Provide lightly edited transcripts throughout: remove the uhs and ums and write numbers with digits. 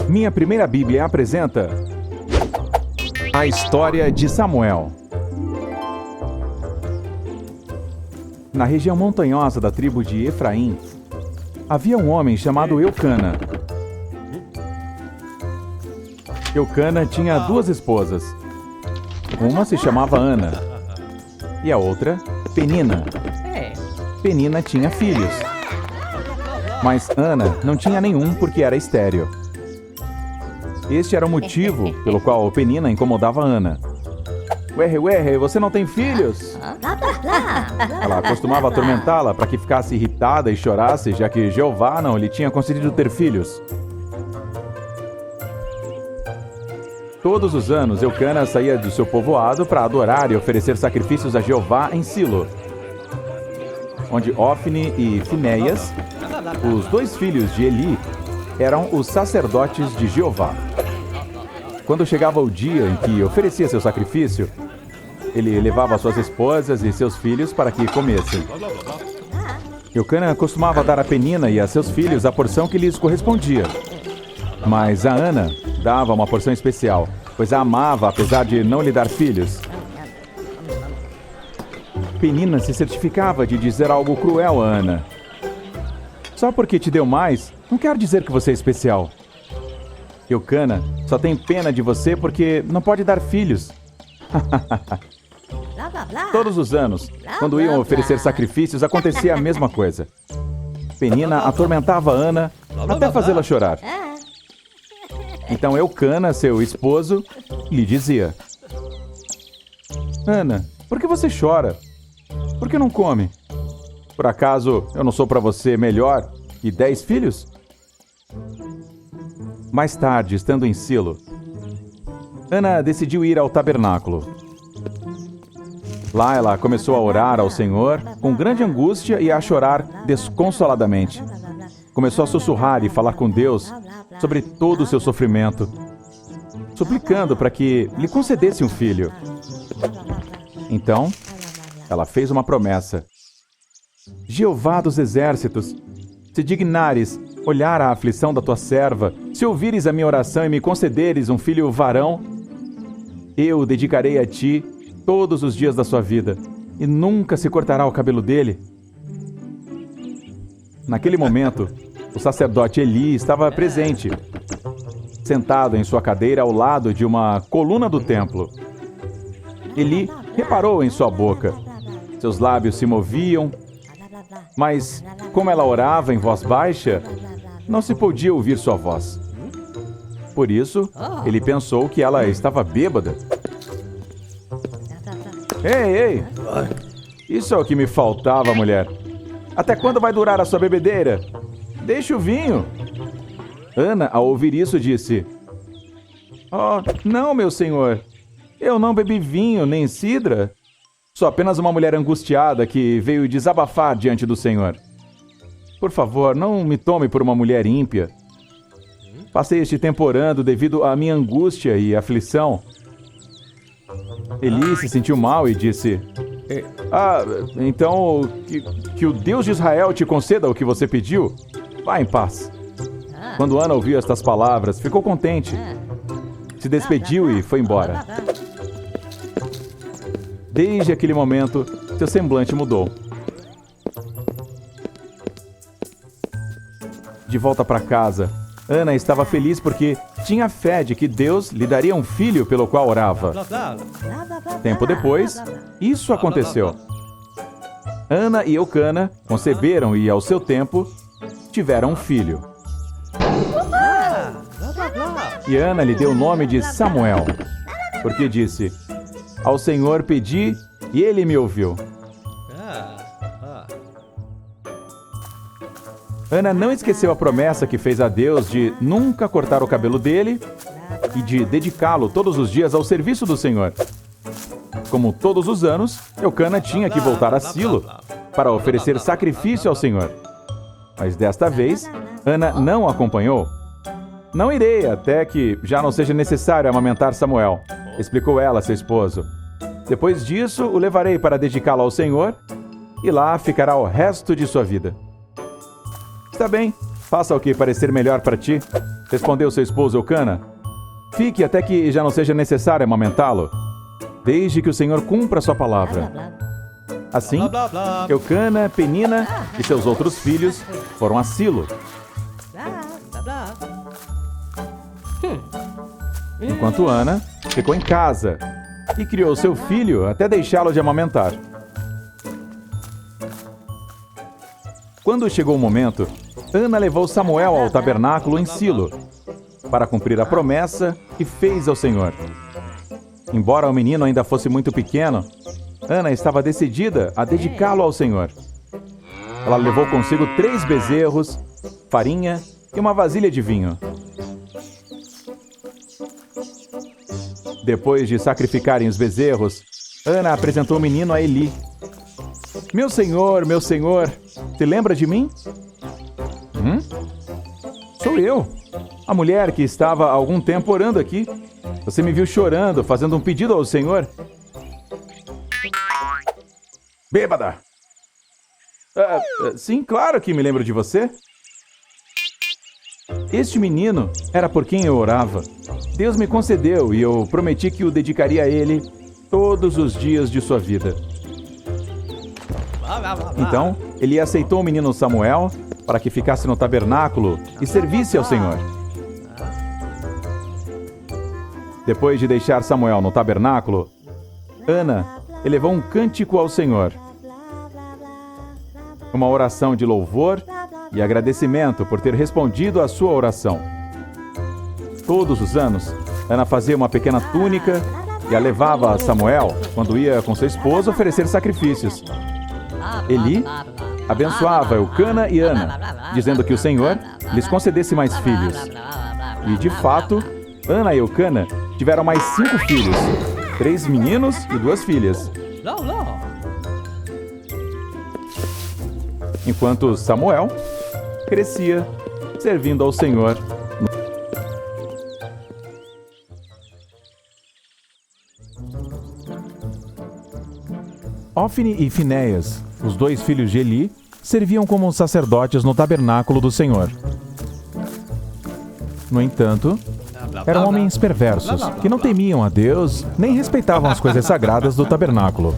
Minha Primeira Bíblia apresenta a história de Samuel. Na região montanhosa da tribo de Efraim, havia um homem chamado Eucana. Eucana tinha duas esposas. Uma se chamava Ana e a outra, Penina. Penina tinha filhos, mas Ana não tinha nenhum porque era estéril. Este era o motivo pelo qual Penina incomodava Ana. Ué, você não tem filhos? Ela costumava atormentá-la para que ficasse irritada e chorasse, já que Jeová não lhe tinha concedido ter filhos. Todos os anos, Eucana saía do seu povoado para adorar e oferecer sacrifícios a Jeová em Silo, onde Ofni e Finéias, os dois filhos de Eli, eram os sacerdotes de Jeová. Quando chegava o dia em que oferecia seu sacrifício, ele levava suas esposas e seus filhos para que comessem. Eucana costumava dar a Penina e a seus filhos a porção que lhes correspondia. Mas a Ana dava uma porção especial, pois a amava apesar de não lhe dar filhos. Penina se certificava de dizer algo cruel a Ana. Só porque te deu mais, não quer dizer que você é especial. Eucana só tem pena de você porque não pode dar filhos. Todos os anos, quando iam oferecer sacrifícios, acontecia a mesma coisa. Penina atormentava Ana até fazê-la chorar. Então Eucana, seu esposo, lhe dizia: Ana, por que você chora? Por que não come? Por acaso eu não sou para você melhor que 10 filhos? Mais tarde, estando em Silo, Ana decidiu ir ao tabernáculo. Lá ela começou a orar ao Senhor com grande angústia e a chorar desconsoladamente. Começou a sussurrar e falar com Deus sobre todo o seu sofrimento, suplicando para que lhe concedesse um filho. Então, ela fez uma promessa. Jeová dos exércitos, se dignares olhar a aflição da tua serva, se ouvires a minha oração e me concederes um filho varão, eu o dedicarei a ti todos os dias da sua vida, e nunca se cortará o cabelo dele. Naquele momento, o sacerdote Eli estava presente, sentado em sua cadeira ao lado de uma coluna do templo. Eli reparou em sua boca. Seus lábios se moviam, mas, como ela orava em voz baixa, não se podia ouvir sua voz. Por isso, ele pensou que ela estava bêbada. Ei! Isso é o que me faltava, mulher. Até quando vai durar a sua bebedeira? Deixe o vinho. Ana, ao ouvir isso, disse: Oh, não, meu senhor. Eu não bebi vinho nem cidra. Sou apenas uma mulher angustiada que veio desabafar diante do Senhor. Por favor, não me tome por uma mulher ímpia. Passei este tempo orando devido à minha angústia e aflição. Eli se sentiu mal e disse: então que o Deus de Israel te conceda o que você pediu? Vá em paz. Quando Ana ouviu estas palavras, ficou contente. Se despediu e foi embora. Desde aquele momento, seu semblante mudou. De volta para casa, Ana estava feliz porque tinha fé de que Deus lhe daria um filho pelo qual orava. Tempo depois, isso aconteceu. Ana e Eucana conceberam e, ao seu tempo, tiveram um filho. E Ana lhe deu o nome de Samuel, porque disse: Ao Senhor pedi e ele me ouviu. Ana não esqueceu a promessa que fez a Deus de nunca cortar o cabelo dele e de dedicá-lo todos os dias ao serviço do Senhor. Como todos os anos, Eucana tinha que voltar a Silo para oferecer sacrifício ao Senhor. Mas desta vez, Ana não o acompanhou. Não irei até que já não seja necessário amamentar Samuel, explicou ela a seu esposo. Depois disso, o levarei para dedicá-lo ao Senhor e lá ficará o resto de sua vida. Está bem, faça o que parecer melhor para ti. Respondeu seu esposo Eucana: fique até que já não seja necessário amamentá-lo, desde que o Senhor cumpra sua palavra. Assim, Eucana, Penina e seus outros filhos foram a Silo. Enquanto Ana ficou em casa e criou seu filho até deixá-lo de amamentar. Quando chegou o momento, Ana levou Samuel ao tabernáculo em Silo, para cumprir a promessa que fez ao Senhor. Embora o menino ainda fosse muito pequeno, Ana estava decidida a dedicá-lo ao Senhor. Ela levou consigo 3 bezerros, farinha e uma vasilha de vinho. Depois de sacrificarem os bezerros, Ana apresentou o menino a Eli. Meu senhor, se lembra de mim? Sou eu, a mulher que estava há algum tempo orando aqui. Você me viu chorando, fazendo um pedido ao Senhor. Bêbada! Sim, claro que me lembro de você. Este menino era por quem eu orava. Deus me concedeu e eu prometi que o dedicaria a Ele todos os dias de sua vida. Então, Eli aceitou o menino Samuel para que ficasse no tabernáculo e servisse ao Senhor. Depois de deixar Samuel no tabernáculo, Ana elevou um cântico ao Senhor. Uma oração de louvor e agradecimento por ter respondido à sua oração. Todos os anos, Ana fazia uma pequena túnica e a levava a Samuel quando ia com seu esposo oferecer sacrifícios. Eli abençoava Eucana e Ana, dizendo que o Senhor lhes concedesse mais filhos. E, de fato, Ana e Eucana tiveram mais 5 filhos, 3 meninos e 2 filhas. Enquanto Samuel crescia, servindo ao Senhor. Ofni e Finéias, os 2 filhos de Eli, serviam como sacerdotes no tabernáculo do Senhor. No entanto, eram homens perversos, que não temiam a Deus, nem respeitavam as coisas sagradas do tabernáculo.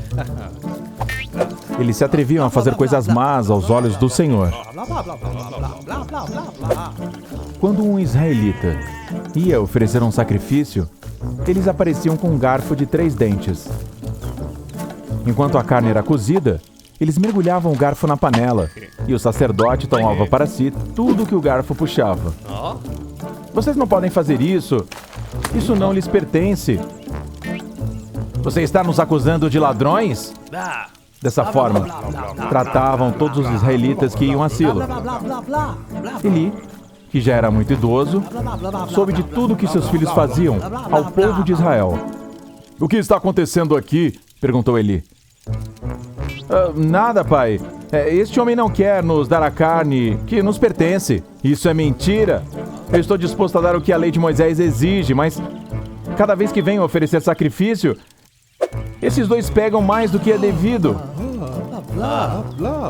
Eles se atreviam a fazer coisas más aos olhos do Senhor. Quando um israelita ia oferecer um sacrifício, eles apareciam com um garfo de 3 dentes. Enquanto a carne era cozida, eles mergulhavam o garfo na panela, e o sacerdote tomava para si tudo que o garfo puxava. Vocês não podem fazer isso. Isso não lhes pertence. Você está nos acusando de ladrões? Dessa forma, tratavam todos os israelitas que iam a Silo. Eli, que já era muito idoso, soube de tudo que seus filhos faziam ao povo de Israel. O que está acontecendo aqui? Perguntou Eli. Nada, pai. Este homem não quer nos dar a carne que nos pertence. Isso é mentira. Eu estou disposto a dar o que a lei de Moisés exige, mas cada vez que venho oferecer sacrifício, esses 2 pegam mais do que é devido.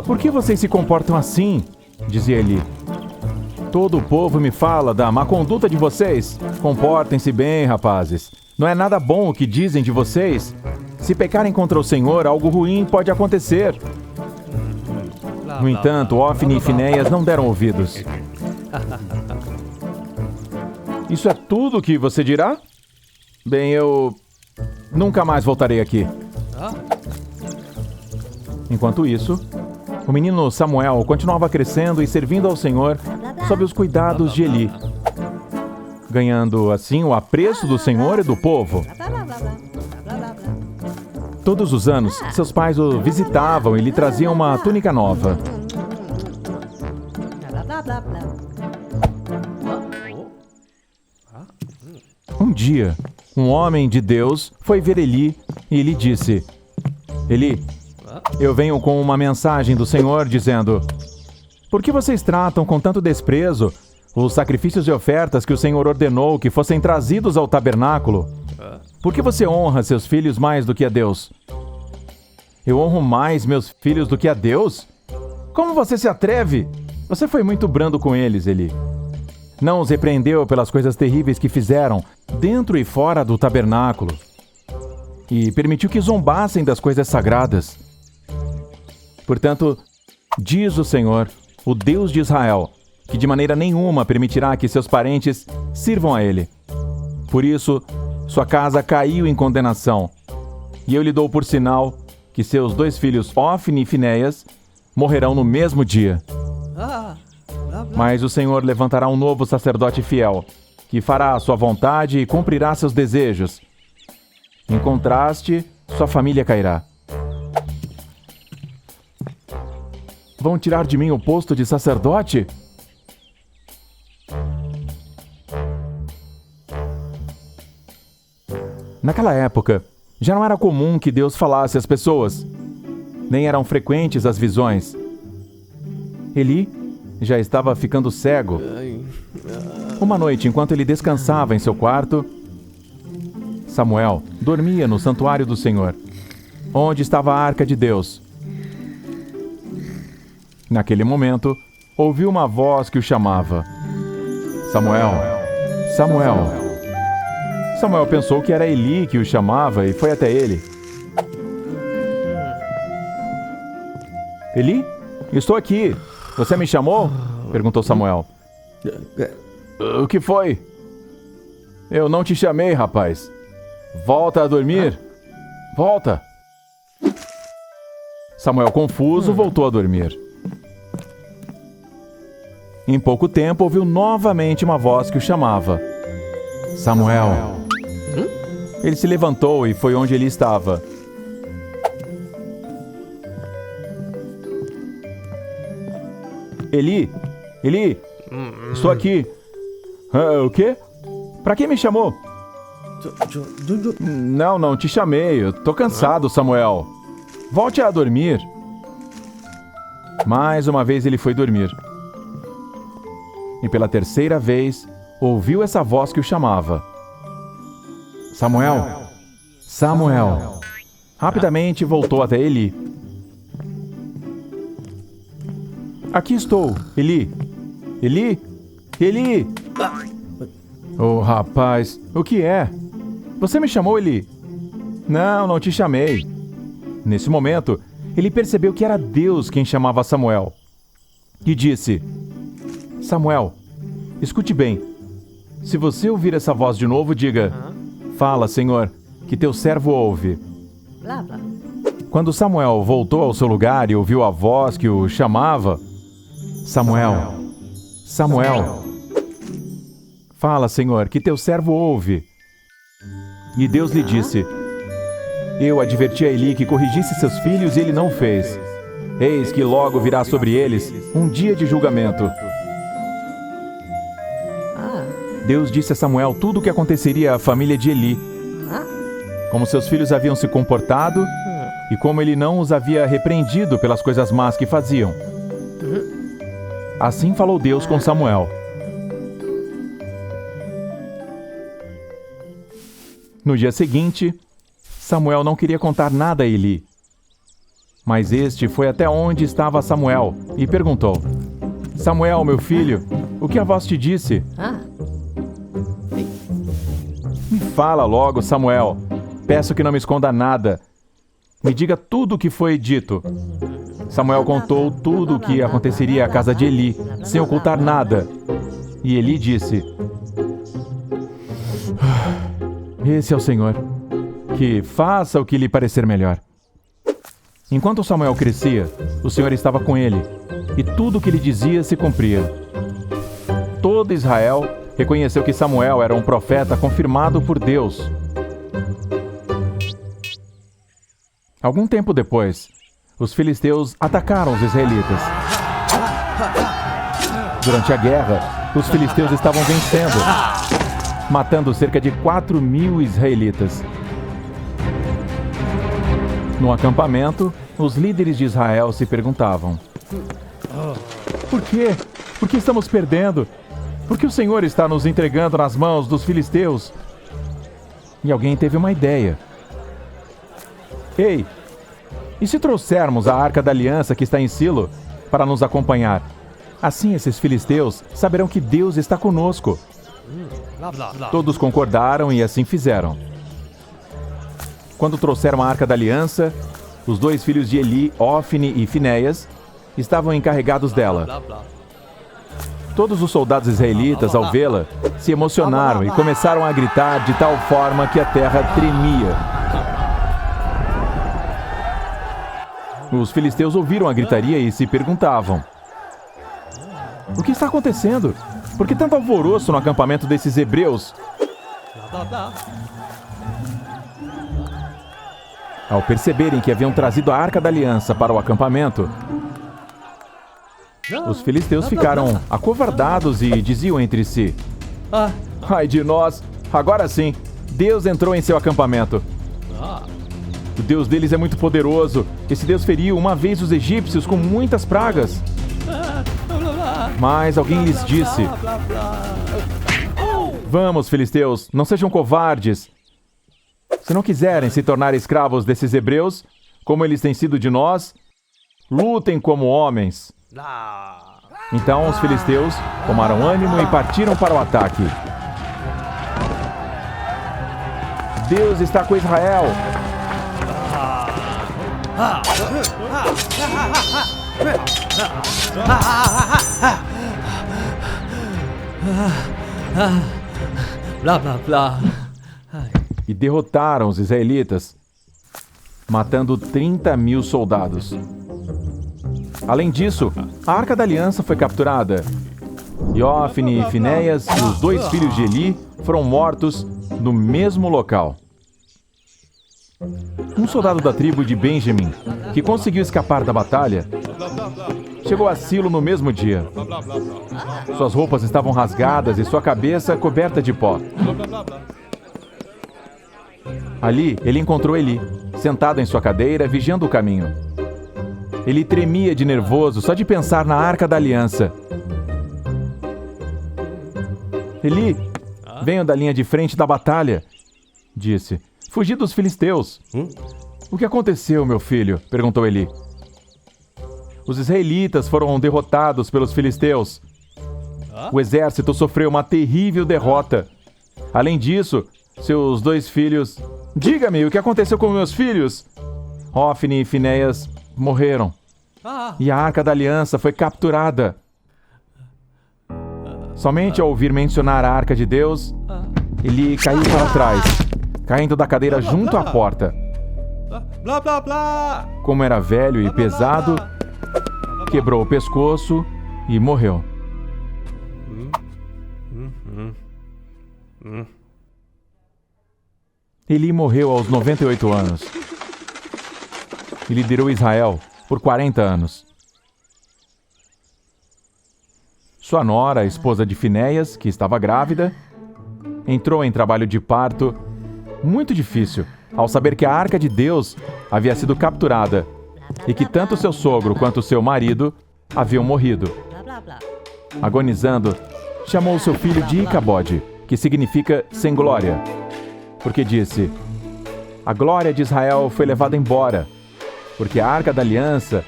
Por que vocês se comportam assim? Dizia Eli. Todo o povo me fala da má conduta de vocês. Comportem-se bem, rapazes. Não é nada bom o que dizem de vocês. Se pecarem contra o Senhor, algo ruim pode acontecer. No entanto, Ofni e Finéias não deram ouvidos. Isso é tudo que você dirá? Bem, eu nunca mais voltarei aqui. Enquanto isso, o menino Samuel continuava crescendo e servindo ao Senhor sob os cuidados de Eli, ganhando assim o apreço do Senhor e do povo. Todos os anos, seus pais o visitavam e lhe traziam uma túnica nova. Um dia, um homem de Deus foi ver Eli e lhe disse: Eli, eu venho com uma mensagem do Senhor dizendo: por que vocês tratam com tanto desprezo os sacrifícios e ofertas que o Senhor ordenou que fossem trazidos ao tabernáculo? Por que você honra seus filhos mais do que a Deus? Eu honro mais meus filhos do que a Deus? Como você se atreve? Você foi muito brando com eles, Eli. não os repreendeu pelas coisas terríveis que fizeram dentro e fora do tabernáculo, e permitiu que zombassem das coisas sagradas. Portanto, diz o Senhor, o Deus de Israel, que de maneira nenhuma permitirá que seus parentes sirvam a ele. Por isso, sua casa caiu em condenação, e eu lhe dou por sinal que seus 2 filhos, Ofni e Finéias, morrerão no mesmo dia. Mas o Senhor levantará um novo sacerdote fiel, que fará a sua vontade e cumprirá seus desejos. Em contraste, sua família cairá. Vão tirar de mim o posto de sacerdote? Naquela época, já não era comum que Deus falasse às pessoas. Nem eram frequentes as visões. Eli já estava ficando cego. Uma noite, enquanto ele descansava em seu quarto, Samuel dormia no santuário do Senhor, onde estava a arca de Deus. Naquele momento, ouviu uma voz que o chamava. Samuel, Samuel. Samuel pensou que era Eli que o chamava e foi até ele. Eli? Estou aqui. Você me chamou? Perguntou Samuel. O que foi? Eu não te chamei, rapaz. Volta a dormir. Volta. Samuel, confuso, voltou a dormir. Em pouco tempo, ouviu novamente uma voz que o chamava. Samuel. Ele se levantou e foi onde ele estava. Eli, Eli, estou aqui. O quê? Pra que me chamou? Não te chamei. Eu tô cansado, Samuel. Volte a dormir. Mais uma vez ele foi dormir. E pela terceira vez, ouviu essa voz que o chamava. Samuel, Samuel. Rapidamente voltou até Eli. Aqui estou, Eli. Eli? Eli! Oh, rapaz, o que é? Você me chamou, Eli? Não te chamei. Nesse momento, ele percebeu que era Deus quem chamava Samuel. E disse: Samuel, escute bem. Se você ouvir essa voz de novo, diga: Fala, Senhor, que teu servo ouve. Blá, blá. Quando Samuel voltou ao seu lugar e ouviu a voz que o chamava: Samuel, Samuel. Fala, Senhor, que teu servo ouve. E Deus lhe disse: Eu adverti a Eli que corrigisse seus filhos e ele não fez. Eis que logo virá sobre eles um dia de julgamento. Deus disse a Samuel tudo o que aconteceria à família de Eli, como seus filhos haviam se comportado e como ele não os havia repreendido pelas coisas más que faziam. Assim falou Deus com Samuel. No dia seguinte, Samuel não queria contar nada a Eli. Mas este foi até onde estava Samuel e perguntou: Samuel, meu filho, o que a voz te disse? Me fala logo, Samuel. Peço que não me esconda nada. Me diga tudo o que foi dito. Samuel contou tudo o que aconteceria à casa de Eli, sem ocultar nada. E Eli disse: Esse é o Senhor. Que faça o que lhe parecer melhor. Enquanto Samuel crescia, o Senhor estava com ele, e tudo o que ele dizia se cumpria. Todo Israel reconheceu que Samuel era um profeta confirmado por Deus. Algum tempo depois, os filisteus atacaram os israelitas. Durante a guerra, os filisteus estavam vencendo, matando cerca de 4.000 israelitas. No acampamento, os líderes de Israel se perguntavam: Por quê? Por que estamos perdendo? Por que o Senhor está nos entregando nas mãos dos filisteus? E alguém teve uma ideia. Ei, e se trouxermos a Arca da Aliança que está em Silo para nos acompanhar? Assim esses filisteus saberão que Deus está conosco. Todos concordaram e assim fizeram. Quando trouxeram a Arca da Aliança, os 2 filhos de Eli, Ofni e Finéias, estavam encarregados dela. Todos os soldados israelitas, ao vê-la, se emocionaram e começaram a gritar de tal forma que a terra tremia. Os filisteus ouviram a gritaria e se perguntavam: o que está acontecendo? Por que tanto alvoroço no acampamento desses hebreus? Ao perceberem que haviam trazido a Arca da Aliança para o acampamento, os filisteus ficaram acovardados e diziam entre si: ai de nós, agora sim, Deus entrou em seu acampamento. O Deus deles é muito poderoso. Esse Deus feriu uma vez os egípcios com muitas pragas. Mas alguém lhes disse: vamos, filisteus, não sejam covardes. Se não quiserem se tornar escravos desses hebreus, como eles têm sido de nós, lutem como homens. Então os filisteus tomaram ânimo e partiram para o ataque. Deus está com Israel. Blá, blá, blá. E derrotaram os israelitas, matando 30.000 soldados. Além disso, a Arca da Aliança foi capturada. E Ofni e Finéias e os 2 filhos de Eli foram mortos no mesmo local. Um soldado da tribo de Benjamim, que conseguiu escapar da batalha, chegou a Silo no mesmo dia. Suas roupas estavam rasgadas e sua cabeça coberta de pó. Ali, ele encontrou Eli, sentado em sua cadeira, vigiando o caminho. Ele tremia de nervoso só de pensar na Arca da Aliança. Eli, venho da linha de frente da batalha, disse. Fugi dos filisteus. O que aconteceu, meu filho? Perguntou Eli. Os israelitas foram derrotados pelos filisteus. O exército sofreu uma terrível derrota. Além disso, seus 2 filhos... Diga-me, o que aconteceu com meus filhos? Ofni e Finéias morreram. E a Arca da Aliança foi capturada. Somente ao ouvir mencionar a Arca de Deus, ele caiu para trás, caindo da cadeira junto à porta. Blá, blá, blá. Como era velho e pesado, quebrou o pescoço e morreu. Eli morreu aos 98 anos. E liderou Israel por 40 anos. Sua nora, a esposa de Finéias, que estava grávida, entrou em trabalho de parto muito difícil ao saber que a Arca de Deus havia sido capturada e que tanto seu sogro quanto seu marido haviam morrido. Agonizando, chamou seu filho de Icabode, que significa sem glória, porque disse: a glória de Israel foi levada embora, porque a Arca da Aliança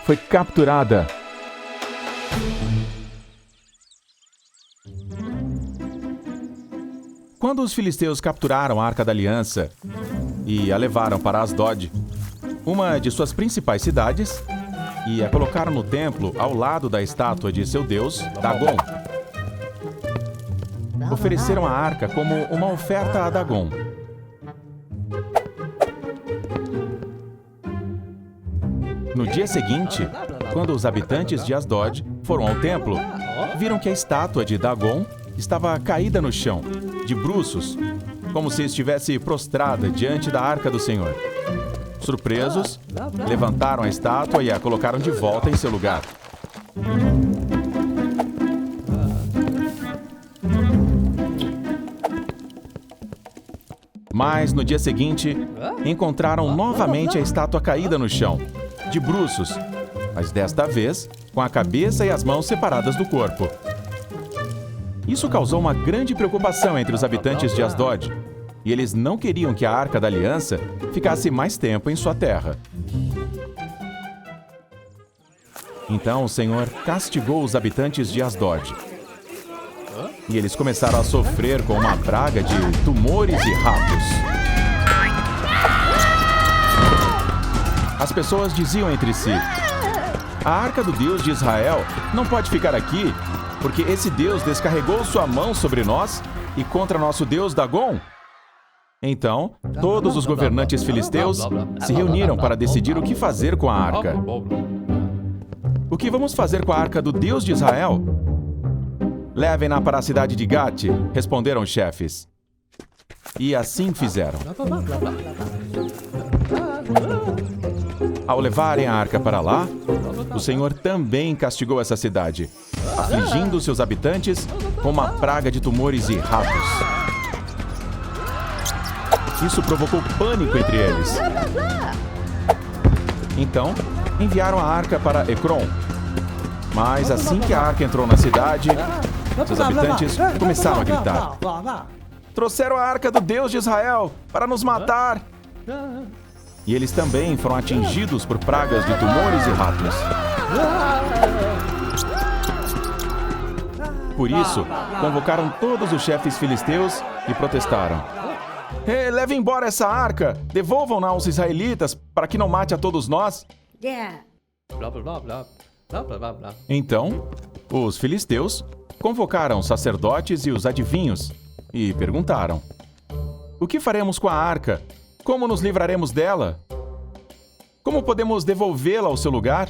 foi capturada. Quando os filisteus capturaram a Arca da Aliança e a levaram para Asdod, uma de suas principais cidades, e a colocaram no templo ao lado da estátua de seu deus, Dagon, ofereceram a arca como uma oferta a Dagon. No dia seguinte, quando os habitantes de Asdod foram ao templo, viram que a estátua de Dagon estava caída no chão, de bruços, como se estivesse prostrada diante da arca do Senhor. Surpresos, levantaram a estátua e a colocaram de volta em seu lugar. Mas no dia seguinte, encontraram novamente a estátua caída no chão, de bruços, mas desta vez com a cabeça e as mãos separadas do corpo. Isso causou uma grande preocupação entre os habitantes de Asdod, e eles não queriam que a Arca da Aliança ficasse mais tempo em sua terra. Então o Senhor castigou os habitantes de Asdod. E eles começaram a sofrer com uma praga de tumores e ratos. As pessoas diziam entre si: a arca do Deus de Israel não pode ficar aqui, porque esse Deus descarregou sua mão sobre nós e contra nosso Deus Dagon. Então, todos os governantes filisteus se reuniram para decidir o que fazer com a arca. O que vamos fazer com a arca do Deus de Israel? Levem-na para a cidade de Gate, responderam os chefes. E assim fizeram. Ao levarem a arca para lá, o Senhor também castigou essa cidade, afligindo seus habitantes com uma praga de tumores e ratos. Isso provocou pânico entre eles. Então, enviaram a arca para Ecrom. Mas assim que a arca entrou na cidade, seus habitantes começaram a gritar: trouxeram a arca do Deus de Israel para nos matar! E eles também foram atingidos por pragas de tumores e ratos. Por isso, convocaram todos os chefes filisteus e protestaram: levem embora essa arca! Devolvam-na aos israelitas para que não mate a todos nós! Então, os filisteus convocaram os sacerdotes e os adivinhos e perguntaram: o que faremos com a arca? Como nos livraremos dela? Como podemos devolvê-la ao seu lugar?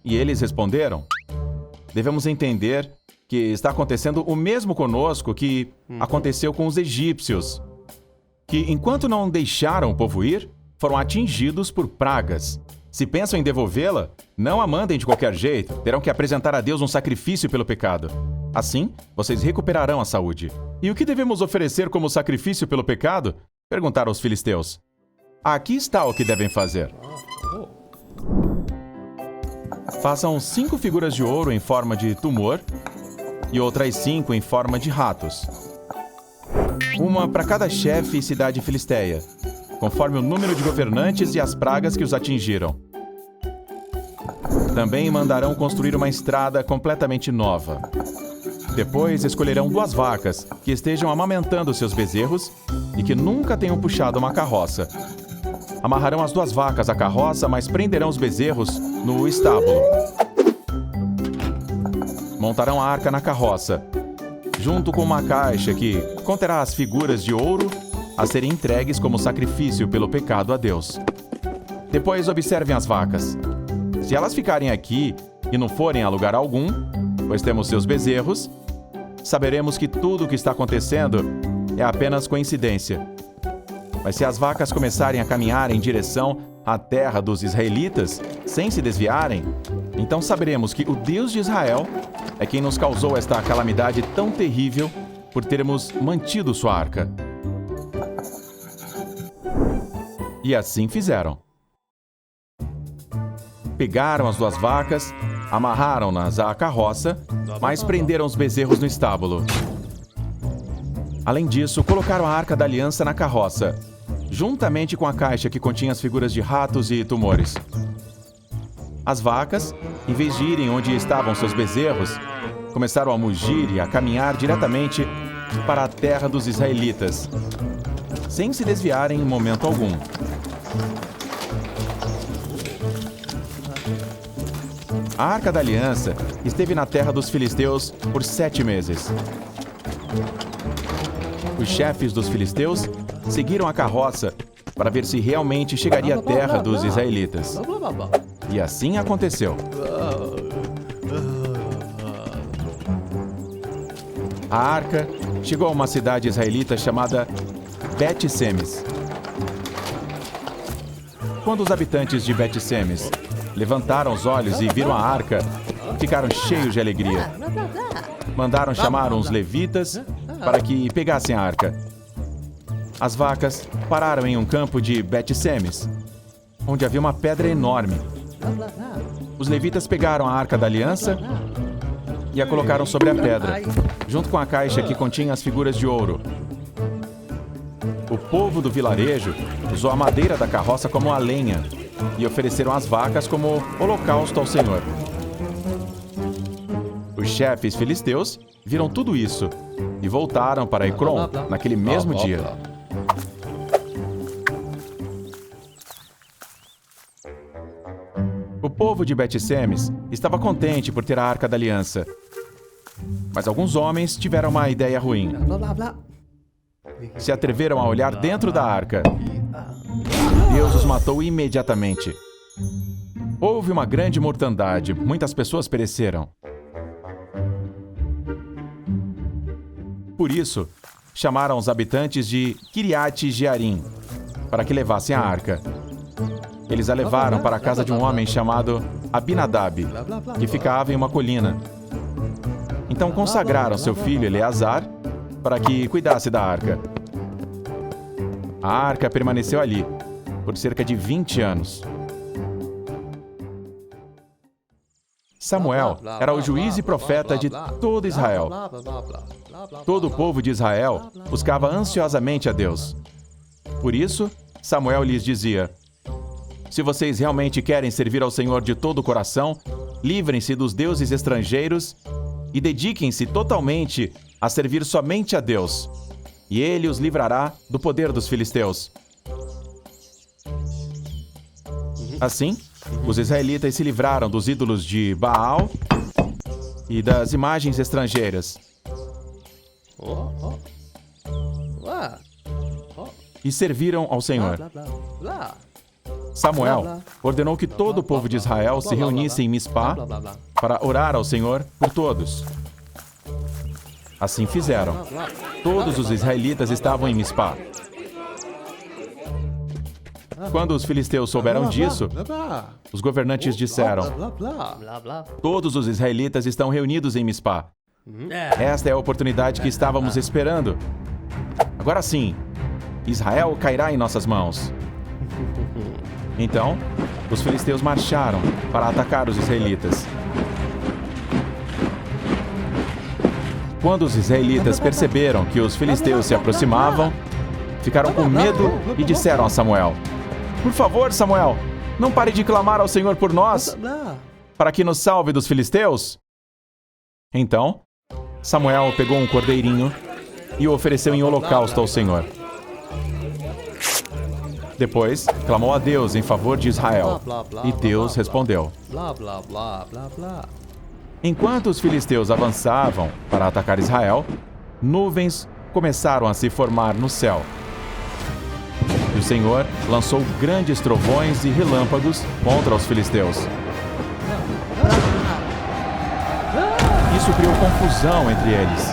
E eles responderam: devemos entender que está acontecendo o mesmo conosco que aconteceu com os egípcios, que enquanto não deixaram o povo ir, foram atingidos por pragas. Se pensam em devolvê-la, não a mandem de qualquer jeito, terão que apresentar a Deus um sacrifício pelo pecado. Assim, vocês recuperarão a saúde. E o que devemos oferecer como sacrifício pelo pecado? Perguntaram os filisteus. Aqui está o que devem fazer. Façam 5 figuras de ouro em forma de tumor e outras 5 em forma de ratos. Uma para cada chefe e cidade filisteia, conforme o número de governantes e as pragas que os atingiram. Também mandarão construir uma estrada completamente nova. Depois escolherão 2 vacas que estejam amamentando seus bezerros e que nunca tenham puxado uma carroça. Amarrarão as 2 vacas à carroça, mas prenderão os bezerros no estábulo. Montarão a arca na carroça, junto com uma caixa que conterá as figuras de ouro a serem entregues como sacrifício pelo pecado a Deus. Depois observem as vacas. Se elas ficarem aqui e não forem a lugar algum, pois temos seus bezerros, saberemos que tudo o que está acontecendo é apenas coincidência. Mas se as vacas começarem a caminhar em direção à terra dos israelitas, sem se desviarem, então saberemos que o Deus de Israel é quem nos causou esta calamidade tão terrível por termos mantido sua arca. E assim fizeram. Pegaram as 2 vacas, amarraram-nas à carroça, mas prenderam os bezerros no estábulo. Além disso, colocaram a arca da aliança na carroça, juntamente com a caixa que continha as figuras de ratos e tumores. As vacas, em vez de irem onde estavam seus bezerros, começaram a mugir e a caminhar diretamente para a terra dos israelitas, sem se desviarem em momento algum. A Arca da Aliança esteve na terra dos filisteus por 7 meses. Os chefes dos filisteus seguiram a carroça para ver se realmente chegaria à terra dos israelitas. E assim aconteceu. A arca chegou a uma cidade israelita chamada Bet-Semes. Quando os habitantes de Bet-Semes levantaram os olhos e viram a arca, ficaram cheios de alegria. Mandaram chamar uns levitas para que pegassem a arca. As vacas pararam em um campo de Bet-Semes, onde havia uma pedra enorme. Os levitas pegaram a Arca da Aliança e a colocaram sobre a pedra, junto com a caixa que continha as figuras de ouro. O povo do vilarejo usou a madeira da carroça como a lenha e ofereceram as vacas como holocausto ao Senhor. Os chefes filisteus viram tudo isso e voltaram para Ecrom naquele mesmo dia. O povo de Bet-Semes estava contente por ter a Arca da Aliança. Mas alguns homens tiveram uma ideia ruim. Se atreveram a olhar dentro da arca. Deus os matou imediatamente. Houve uma grande mortandade, muitas pessoas pereceram. Por isso, chamaram os habitantes de Kiriat Jearim para que levassem a arca. Eles a levaram para a casa de um homem chamado Abinadab, que ficava em uma colina. Então consagraram seu filho Eleazar para que cuidasse da arca. A arca permaneceu ali por cerca de 20 anos. Samuel era o juiz e profeta de todo Israel. Todo o povo de Israel buscava ansiosamente a Deus. Por isso, Samuel lhes dizia: se vocês realmente querem servir ao Senhor de todo o coração, livrem-se dos deuses estrangeiros e dediquem-se totalmente a servir somente a Deus, e Ele os livrará do poder dos filisteus. Assim, os israelitas se livraram dos ídolos de Baal e das imagens estrangeiras. E serviram ao Senhor. Samuel ordenou que todo o povo de Israel se reunisse em Mispá para orar ao Senhor por todos. Assim fizeram. Todos os israelitas estavam em Mispá. Quando os filisteus souberam disso, os governantes disseram: todos os israelitas estão reunidos em Mispá. Esta é a oportunidade que estávamos esperando. Agora sim, Israel cairá em nossas mãos. Então, os filisteus marcharam para atacar os israelitas. Quando os israelitas perceberam que os filisteus se aproximavam, ficaram com medo e disseram a Samuel: por favor, Samuel, não pare de clamar ao Senhor por nós, para que nos salve dos filisteus. Então, Samuel pegou um cordeirinho e o ofereceu em holocausto ao Senhor. Depois, clamou a Deus em favor de Israel, e Deus respondeu. Enquanto os filisteus avançavam para atacar Israel, nuvens começaram a se formar no céu. E o Senhor lançou grandes trovões e relâmpagos contra os filisteus. Isso criou confusão entre eles.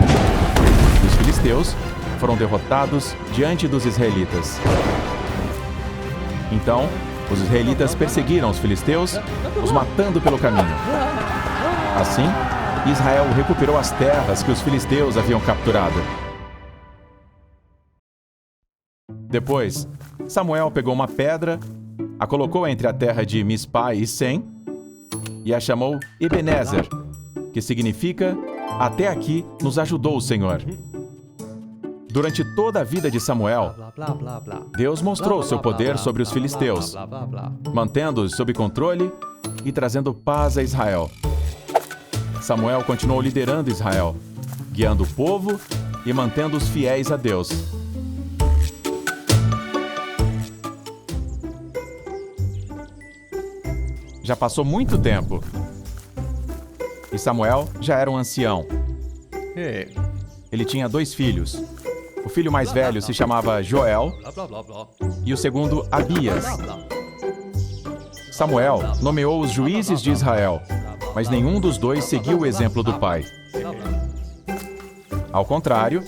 Os filisteus foram derrotados diante dos israelitas. Então, os israelitas perseguiram os filisteus, os matando pelo caminho. Assim, Israel recuperou as terras que os filisteus haviam capturado. Depois, Samuel pegou uma pedra, a colocou entre a terra de Mispá e Sem, e a chamou Ebenezer, que significa: até aqui nos ajudou o Senhor. Durante toda a vida de Samuel, Deus mostrou seu poder sobre os filisteus, mantendo-os sob controle e trazendo paz a Israel. Samuel continuou liderando Israel, guiando o povo e mantendo-os fiéis a Deus. Já passou muito tempo, e Samuel já era um ancião. Ele tinha 2 filhos. O filho mais velho se chamava Joel e o segundo Abias. Samuel nomeou os juízes de Israel, mas nenhum dos 2 seguiu o exemplo do pai. Ao contrário,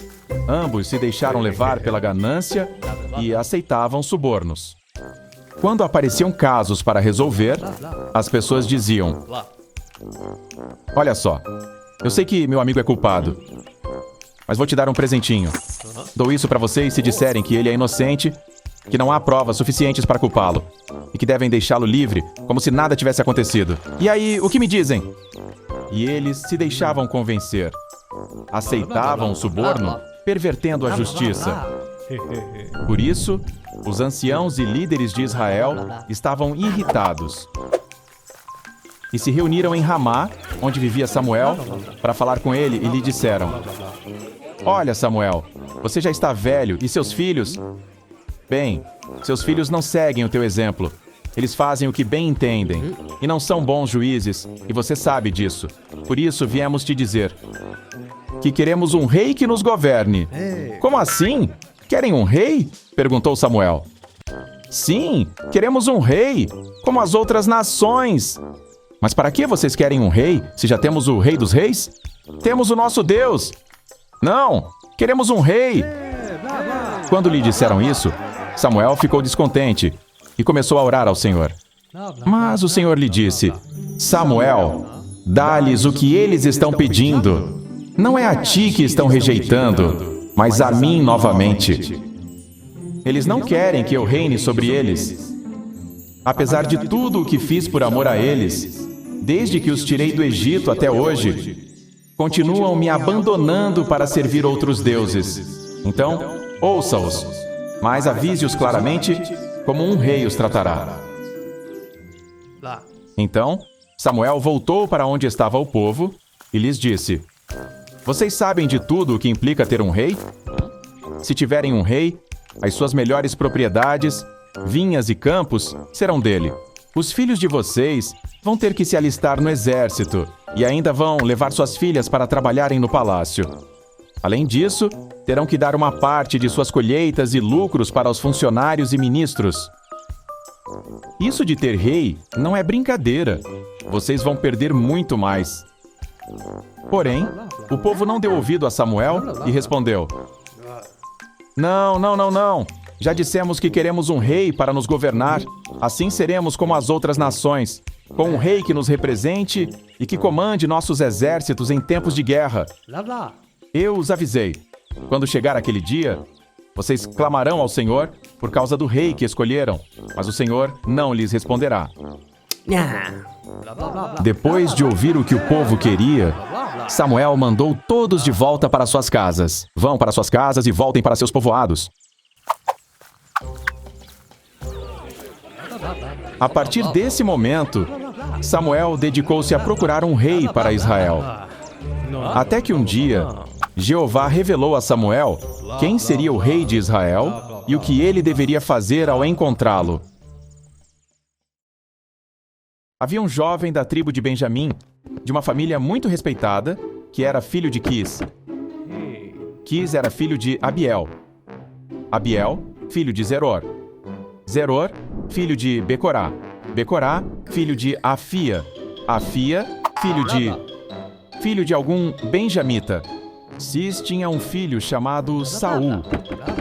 ambos se deixaram levar pela ganância e aceitavam subornos. Quando apareciam casos para resolver, as pessoas diziam: olha só, eu sei que meu amigo é culpado, mas vou te dar um presentinho. Dou isso para vocês se disserem que ele é inocente, que não há provas suficientes para culpá-lo e que devem deixá-lo livre, como se nada tivesse acontecido. E aí, o que me dizem? E eles se deixavam convencer. Aceitavam o suborno, pervertendo a justiça. Por isso, os anciãos e líderes de Israel estavam irritados. e se reuniram em Ramá, onde vivia Samuel, para falar com ele e lhe disseram: Olha, Samuel, você já está velho e seus filhos... Bem, seus filhos não seguem o teu exemplo. Eles fazem o que bem entendem e não são bons juízes, e você sabe disso. Por isso viemos te dizer que queremos um rei que nos governe. Como assim? Querem um rei? Perguntou Samuel. Sim, queremos um rei, como as outras nações. Mas para que vocês querem um rei, se já temos o rei dos reis? Temos o nosso Deus. Não, queremos um rei. Quando lhe disseram isso, Samuel ficou descontente e começou a orar ao Senhor. Mas o Senhor lhe disse: Samuel, dá-lhes o que eles estão pedindo. Não é a ti que estão rejeitando, mas a mim novamente. Eles não querem que eu reine sobre eles. Apesar de tudo o que fiz por amor a eles, desde que os tirei do Egito até hoje, continuam me abandonando para servir outros deuses. Então, ouça-os, mas avise-os claramente como um rei os tratará. Então, Samuel voltou para onde estava o povo e lhes disse: Vocês sabem de tudo o que implica ter um rei? Se tiverem um rei, as suas melhores propriedades, vinhas e campos serão dele. Os filhos de vocês vão ter que se alistar no exército e ainda vão levar suas filhas para trabalharem no palácio. Além disso, terão que dar uma parte de suas colheitas e lucros para os funcionários e ministros. Isso de ter rei não é brincadeira. Vocês vão perder muito mais. Porém, o povo não deu ouvido a Samuel e respondeu: Não. Já dissemos que queremos um rei para nos governar. Assim seremos como as outras nações, com um rei que nos represente e que comande nossos exércitos em tempos de guerra. Eu os avisei. Quando chegar aquele dia, vocês clamarão ao Senhor por causa do rei que escolheram, mas o Senhor não lhes responderá. Depois de ouvir o que o povo queria, Samuel mandou todos de volta para suas casas. Vão para suas casas e voltem para seus povoados. A partir desse momento, Samuel dedicou-se a procurar um rei para Israel. Até que um dia, Jeová revelou a Samuel quem seria o rei de Israel e o que ele deveria fazer ao encontrá-lo. Havia um jovem da tribo de Benjamim, de uma família muito respeitada, que era filho de Quis. Quis era filho de Abiel. Abiel, filho de Zeror. Zeror, filho de Becorá. Becorá, filho de Afia. Afia, filho de algum benjamita. Cis tinha um filho chamado Saul,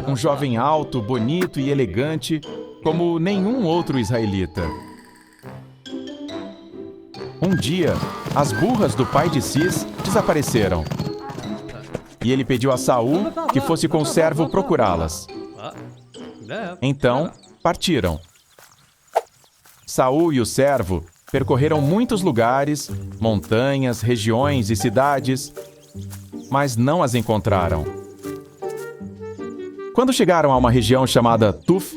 um jovem alto, bonito e elegante, como nenhum outro israelita. Um dia, as burras do pai de Cis desapareceram. E ele pediu a Saul que fosse com o servo procurá-las. Então, partiram. Saul e o servo percorreram muitos lugares, montanhas, regiões e cidades, mas não as encontraram. Quando chegaram a uma região chamada Tuf,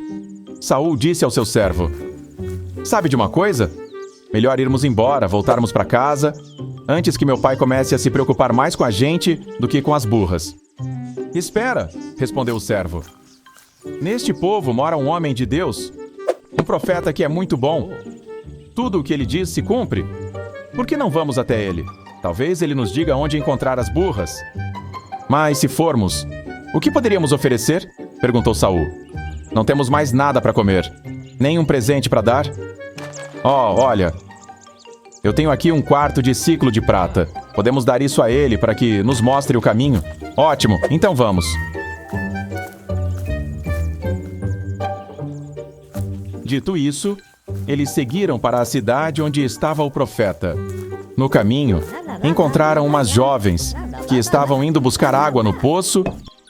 Saul disse ao seu servo: Sabe de uma coisa? Melhor irmos embora, voltarmos para casa, antes que meu pai comece a se preocupar mais com a gente do que com as burras. Espera, respondeu o servo. Neste povo mora um homem de Deus, um profeta que é muito bom. Tudo o que ele diz se cumpre. Por que não vamos até ele? Talvez ele nos diga onde encontrar as burras. Mas se formos, o que poderíamos oferecer? Perguntou Saul. Não temos mais nada para comer, nem um presente para dar. Olha, eu tenho aqui um quarto de ciclo de prata. Podemos dar isso a ele para que nos mostre o caminho? Ótimo, então vamos. Dito isso, eles seguiram para a cidade onde estava o profeta. No caminho, encontraram umas jovens que estavam indo buscar água no poço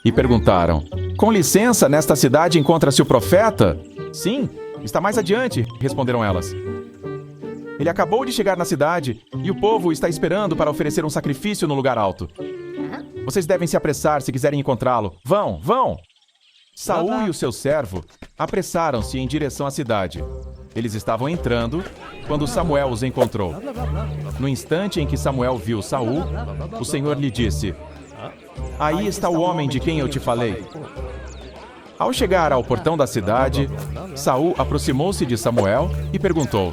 e perguntaram: Com licença, nesta cidade encontra-se o profeta? Sim, está mais adiante, responderam elas. Ele acabou de chegar na cidade e o povo está esperando para oferecer um sacrifício no lugar alto. Vocês devem se apressar se quiserem encontrá-lo. Vão! Saul e o seu servo apressaram-se em direção à cidade. Eles estavam entrando quando Samuel os encontrou. No instante em que Samuel viu Saul, o Senhor lhe disse: "Aí está o homem de quem eu te falei." Ao chegar ao portão da cidade, Saul aproximou-se de Samuel e perguntou: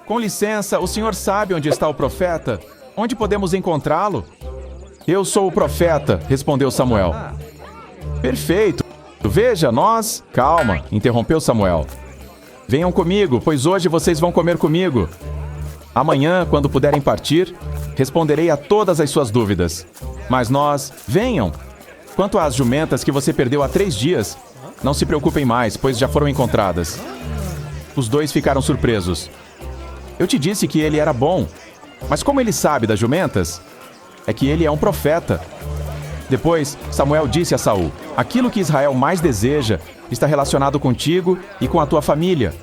"Com licença, o senhor sabe onde está o profeta? Onde podemos encontrá-lo?" "Eu sou o profeta", respondeu Samuel. "Perfeito. Veja, nós..." "Calma", interrompeu Samuel. "Venham comigo, pois hoje vocês vão comer comigo. Amanhã, quando puderem partir, responderei a todas as suas dúvidas. Mas venham. Quanto às jumentas que você perdeu há 3 dias, não se preocupem mais, pois já foram encontradas." Os dois ficaram surpresos. "Eu te disse que ele era bom, mas como ele sabe das jumentas? É que ele é um profeta." Depois, Samuel disse a Saul: "Aquilo que Israel mais deseja está relacionado contigo e com a tua família."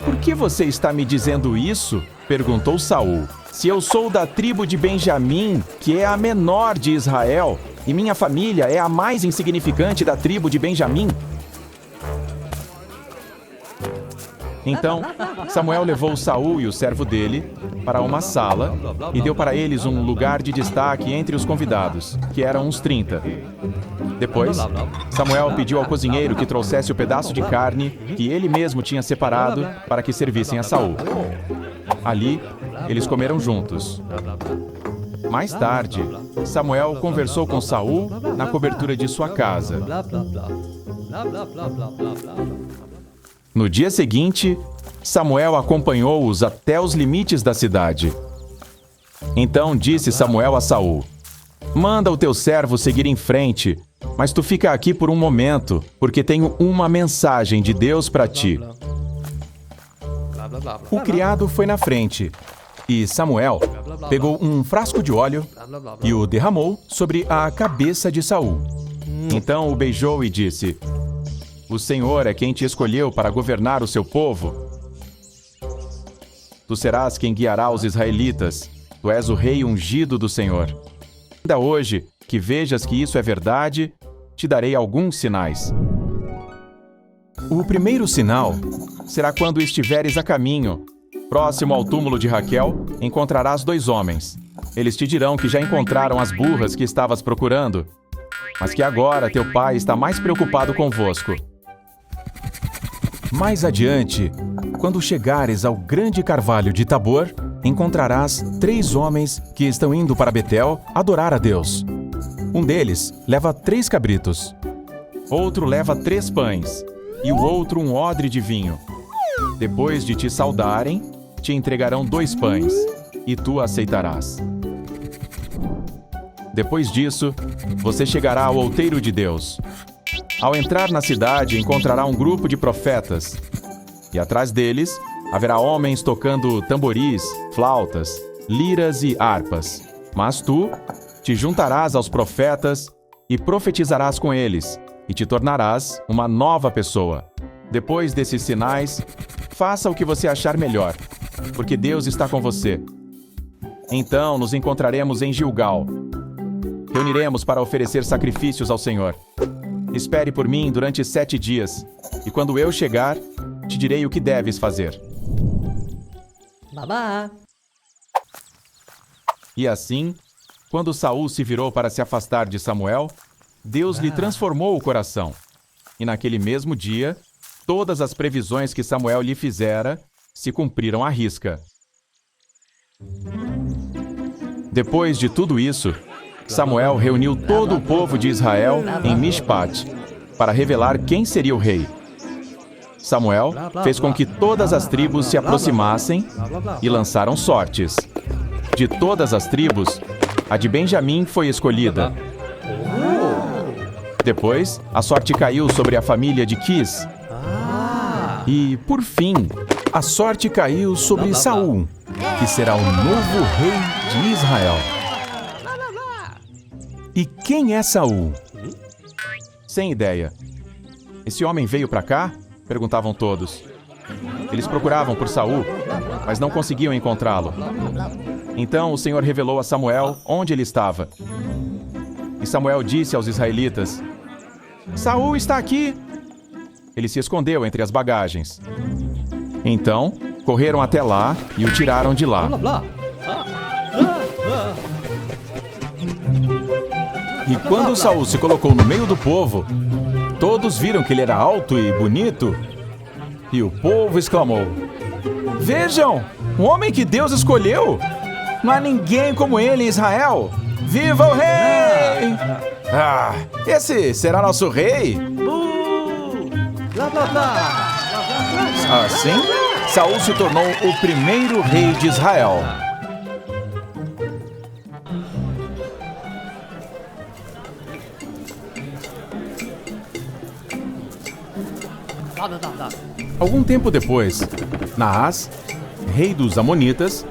"Por que você está me dizendo isso?" perguntou Saul. "Se eu sou da tribo de Benjamim, que é a menor de Israel, e minha família é a mais insignificante da tribo de Benjamim." Então, Samuel levou Saul e o servo dele para uma sala e deu para eles um lugar de destaque entre os convidados, que eram uns 30. Depois, Samuel pediu ao cozinheiro que trouxesse o pedaço de carne que ele mesmo tinha separado para que servissem a Saul. Ali, eles comeram juntos. Mais tarde, Samuel conversou com Saul na cobertura de sua casa. No dia seguinte, Samuel acompanhou-os até os limites da cidade. Então disse Samuel a Saul: "Manda o teu servo seguir em frente, mas tu fica aqui por um momento, porque tenho uma mensagem de Deus para ti." O criado foi na frente, e Samuel pegou um frasco de óleo e o derramou sobre a cabeça de Saul. Então o beijou e disse: "O Senhor é quem te escolheu para governar o seu povo. Tu serás quem guiará os israelitas. Tu és o rei ungido do Senhor. Ainda hoje, que vejas que isso é verdade, te darei alguns sinais. O primeiro sinal será quando estiveres a caminho. Próximo ao túmulo de Raquel, encontrarás 2 homens. Eles te dirão que já encontraram as burras que estavas procurando, mas que agora teu pai está mais preocupado convosco. Mais adiante, quando chegares ao grande carvalho de Tabor, encontrarás 3 homens que estão indo para Betel adorar a Deus. Um deles leva 3 cabritos, outro leva 3 pães e o outro um odre de vinho. Depois de te saudarem, te entregarão 2 pães e tu aceitarás. Depois disso, você chegará ao outeiro de Deus. Ao entrar na cidade, encontrará um grupo de profetas, e atrás deles haverá homens tocando tamboris, flautas, liras e harpas. Mas tu te juntarás aos profetas e profetizarás com eles, e te tornarás uma nova pessoa. Depois desses sinais, faça o que você achar melhor, porque Deus está com você. Então nos encontraremos em Gilgal. Reuniremos para oferecer sacrifícios ao Senhor. Espere por mim durante 7 dias, e quando eu chegar, te direi o que deves fazer." Babá. E assim, quando Saul se virou para se afastar de Samuel, Deus lhe transformou o coração. E naquele mesmo dia, todas as previsões que Samuel lhe fizera se cumpriram à risca. Depois de tudo isso, Samuel reuniu todo o povo de Israel em Mishpat para revelar quem seria o rei. Samuel fez com que todas as tribos se aproximassem e lançaram sortes. De todas as tribos, a de Benjamim foi escolhida. Depois, a sorte caiu sobre a família de Quis. E, por fim, a sorte caiu sobre Saul, que será o novo rei de Israel. E quem é Saul? Sem ideia. Esse homem veio para cá? Perguntavam todos. Eles procuravam por Saul, mas não conseguiam encontrá-lo. Então o Senhor revelou a Samuel onde ele estava. E Samuel disse aos israelitas: "Saul está aqui!" Ele se escondeu entre as bagagens. Então, correram até lá e o tiraram de lá. Blá, blá. E quando Saul se colocou no meio do povo, todos viram que ele era alto e bonito. E o povo exclamou: Vejam, um homem que Deus escolheu! Não há ninguém como ele em Israel! Viva o rei! Ah, esse será nosso rei? Blá, blá, blá. Assim, Saul se tornou o primeiro rei de Israel. Blá, blá, blá, blá. Algum tempo depois, Naás, rei dos Amonitas,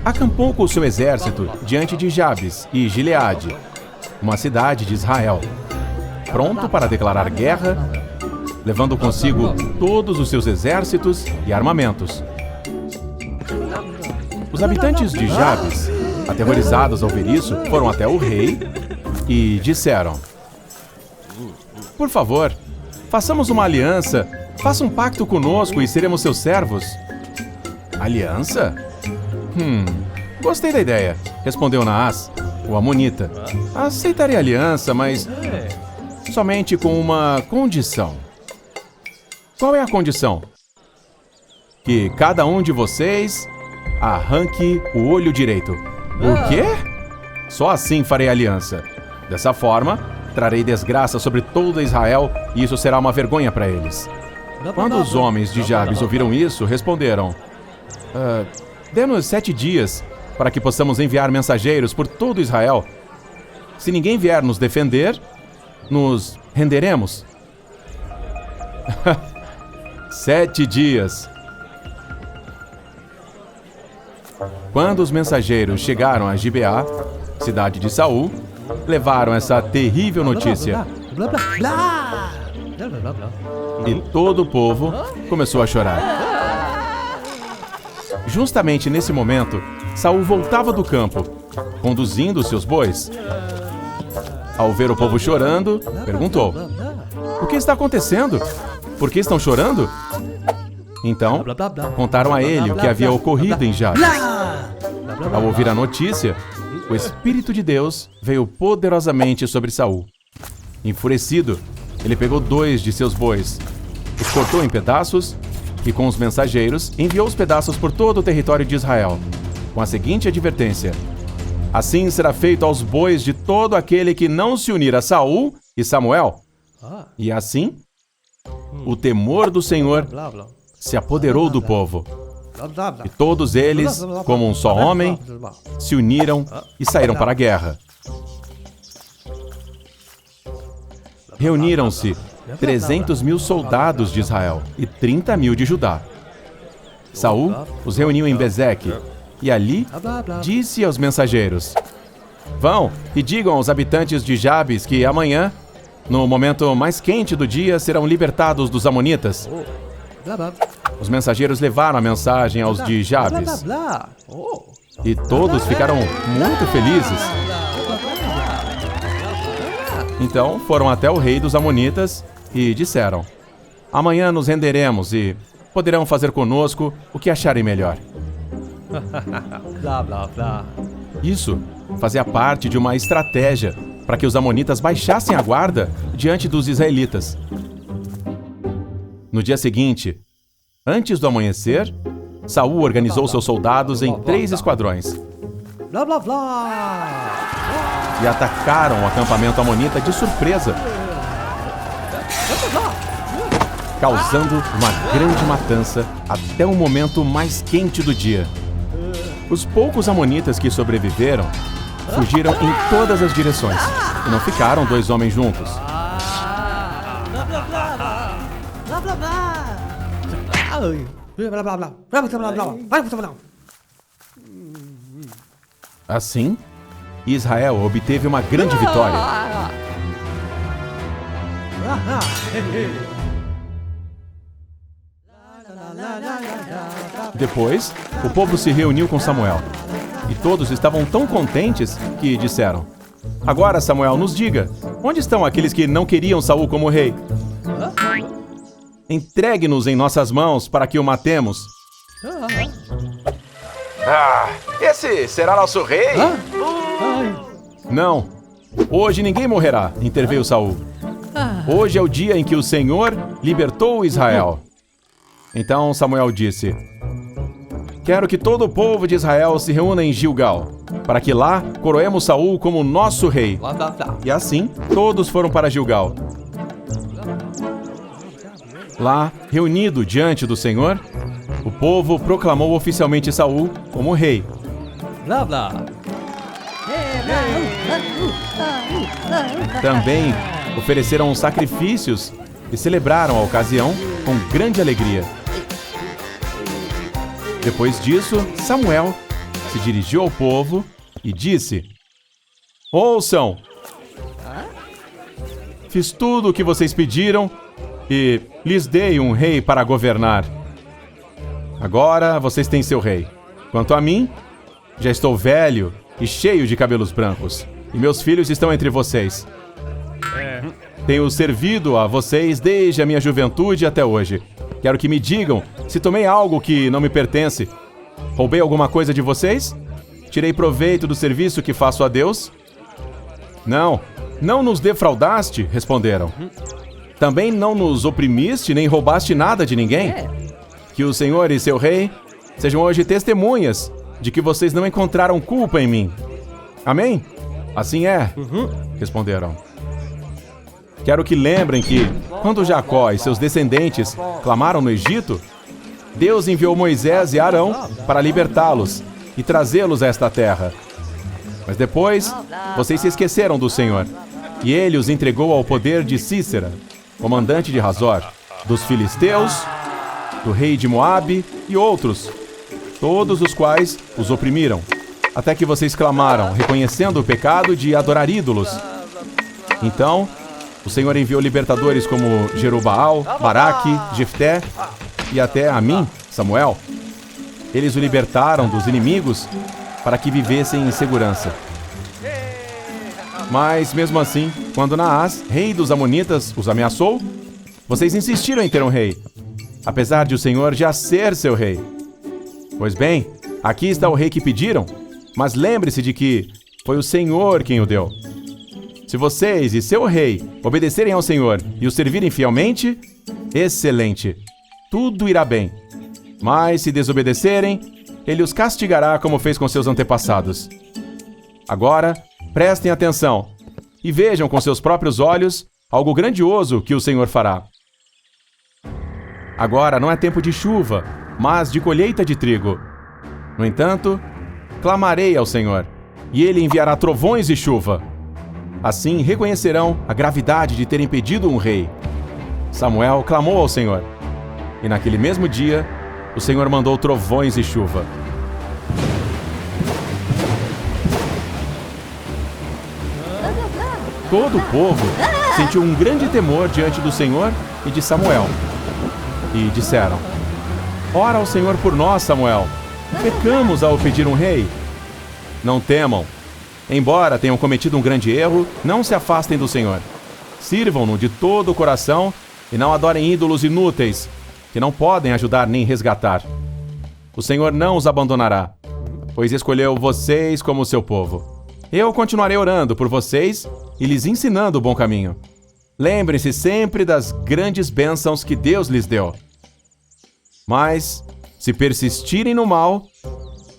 acampou com seu exército diante de Jabes e Gileade, uma cidade de Israel, pronto para declarar guerra, levando consigo todos os seus exércitos e armamentos. Os habitantes de Jabes, aterrorizados ao ver isso, foram até o rei e disseram: Por favor, façamos uma aliança, faça um pacto conosco e seremos seus servos. Aliança? Gostei da ideia, respondeu Naás, o amonita. Aceitarei a aliança, mas somente com uma condição. Qual é a condição? Que cada um de vocês arranque o olho direito. O quê? Só assim farei aliança. Dessa forma, trarei desgraça sobre todo Israel e isso será uma vergonha para eles. Quando os homens de Jabes ouviram isso, responderam: Dê-nos 7 dias para que possamos enviar mensageiros por todo Israel. Se ninguém vier nos defender, nos renderemos. 7 dias. Quando os mensageiros chegaram a Gibeá, cidade de Saul, levaram essa terrível notícia. Blá, blá, blá. Blá, blá, blá, blá. E todo o povo começou a chorar. Justamente nesse momento, Saul voltava do campo, conduzindo seus bois. Ao ver o povo chorando, perguntou: O que está acontecendo? Por que estão chorando? Então, Blá, blá, blá. contaram a ele o que havia ocorrido em Jabes. Ao ouvir a notícia, o Espírito de Deus veio poderosamente sobre Saul. Enfurecido, ele pegou 2 de seus bois, os cortou em pedaços e, com os mensageiros, enviou os pedaços por todo o território de Israel, com a seguinte advertência: Assim será feito aos bois de todo aquele que não se unir a Saul e Samuel. E assim, o temor do Senhor Blá, blá. se apoderou do povo. Blá, blá, blá. E todos eles, como um só homem, se uniram e saíram para a guerra. Reuniram-se 300.000 soldados de Israel e 30.000 de Judá. Saul os reuniu em Bezeque e ali disse aos mensageiros: Vão e digam aos habitantes de Jabes que amanhã, no momento mais quente do dia, serão libertados dos amonitas. Blá, blá. Os mensageiros levaram a mensagem aos de Blá, Jabes blá. Oh. e todos ficaram muito felizes. Então foram até o rei dos amonitas e disseram: Amanhã nos renderemos e poderão fazer conosco o que acharem melhor. Blá, blá, blá. Isso fazia parte de uma estratégia para que os amonitas baixassem a guarda diante dos israelitas. No dia seguinte, antes do amanhecer, Saul organizou seus soldados em 3 esquadrões Blá, blá, blá. e atacaram o acampamento amonita de surpresa, causando uma grande matança até o momento mais quente do dia. Os poucos amonitas que sobreviveram fugiram em todas as direções e não ficaram 2 homens juntos. Blá, blá, blá. Ai. Blá, blá, blá. Blá, blá, blá, blá. Blá, blá, blá. Assim, Israel obteve uma grande vitória. Depois, o povo se reuniu com Samuel. E todos estavam tão contentes que disseram: Agora, Samuel, nos diga, onde estão aqueles que não queriam Saul como rei? Entregue-nos em nossas mãos para que o matemos Esse será nosso rei? Não. Hoje ninguém morrerá, interveio Saul. Hoje é o dia em que o Senhor libertou Israel. Então Samuel disse: quero que todo o povo de Israel se reúna em Gilgal, para que lá coroemos Saul como nosso rei. E assim, todos foram para Gilgal. Lá, reunido diante do Senhor, o povo proclamou oficialmente Saul como rei. Também ofereceram sacrifícios e celebraram a ocasião com grande alegria. Depois disso, Samuel se dirigiu ao povo e disse: ouçam! Fiz tudo o que vocês pediram e lhes dei um rei para governar. Agora vocês têm seu rei. Quanto a mim, já estou velho e cheio de cabelos brancos, e meus filhos estão entre vocês. Tenho servido a vocês desde a minha juventude até hoje. Quero que me digam se tomei algo que não me pertence. Roubei alguma coisa de vocês? Tirei proveito do serviço que faço a Deus? Não, não nos defraudaste, responderam. Também não nos oprimiste nem roubaste nada de ninguém? Que o Senhor e seu rei sejam hoje testemunhas de que vocês não encontraram culpa em mim. Amém? Assim é, responderam. Quero que lembrem que, quando Jacó e seus descendentes clamaram no Egito, Deus enviou Moisés e Arão para libertá-los e trazê-los a esta terra. Mas depois, vocês se esqueceram do Senhor, e ele os entregou ao poder de Císera, comandante de Hazor, dos filisteus, do rei de Moabe e outros, todos os quais os oprimiram, até que vocês clamaram, reconhecendo o pecado de adorar ídolos. Então, o Senhor enviou libertadores como Jerubaal, Baraque, Jefté e até a mim, Samuel. Eles o libertaram dos inimigos para que vivessem em segurança. Mas, mesmo assim, quando Naás, rei dos Amonitas, os ameaçou, vocês insistiram em ter um rei, apesar de o Senhor já ser seu rei. Pois bem, aqui está o rei que pediram, mas lembre-se de que foi o Senhor quem o deu. Se vocês e seu rei obedecerem ao Senhor e o servirem fielmente, excelente, tudo irá bem. Mas se desobedecerem, ele os castigará como fez com seus antepassados. Agora, prestem atenção e vejam com seus próprios olhos algo grandioso que o Senhor fará. Agora não é tempo de chuva, mas de colheita de trigo. No entanto, clamarei ao Senhor, e ele enviará trovões e chuva. Assim reconhecerão a gravidade de terem pedido um rei. Samuel clamou ao Senhor, e naquele mesmo dia, o Senhor mandou trovões e chuva. Todo o povo sentiu um grande temor diante do Senhor e de Samuel. E disseram: ora ao Senhor por nós, Samuel. Pecamos ao pedir um rei. Não temam. Embora tenham cometido um grande erro, não se afastem do Senhor. Sirvam-no de todo o coração e não adorem ídolos inúteis, que não podem ajudar nem resgatar. O Senhor não os abandonará, pois escolheu vocês como seu povo. Eu continuarei orando por vocês e lhes ensinando o bom caminho. Lembrem-se sempre das grandes bênçãos que Deus lhes deu. Mas, se persistirem no mal,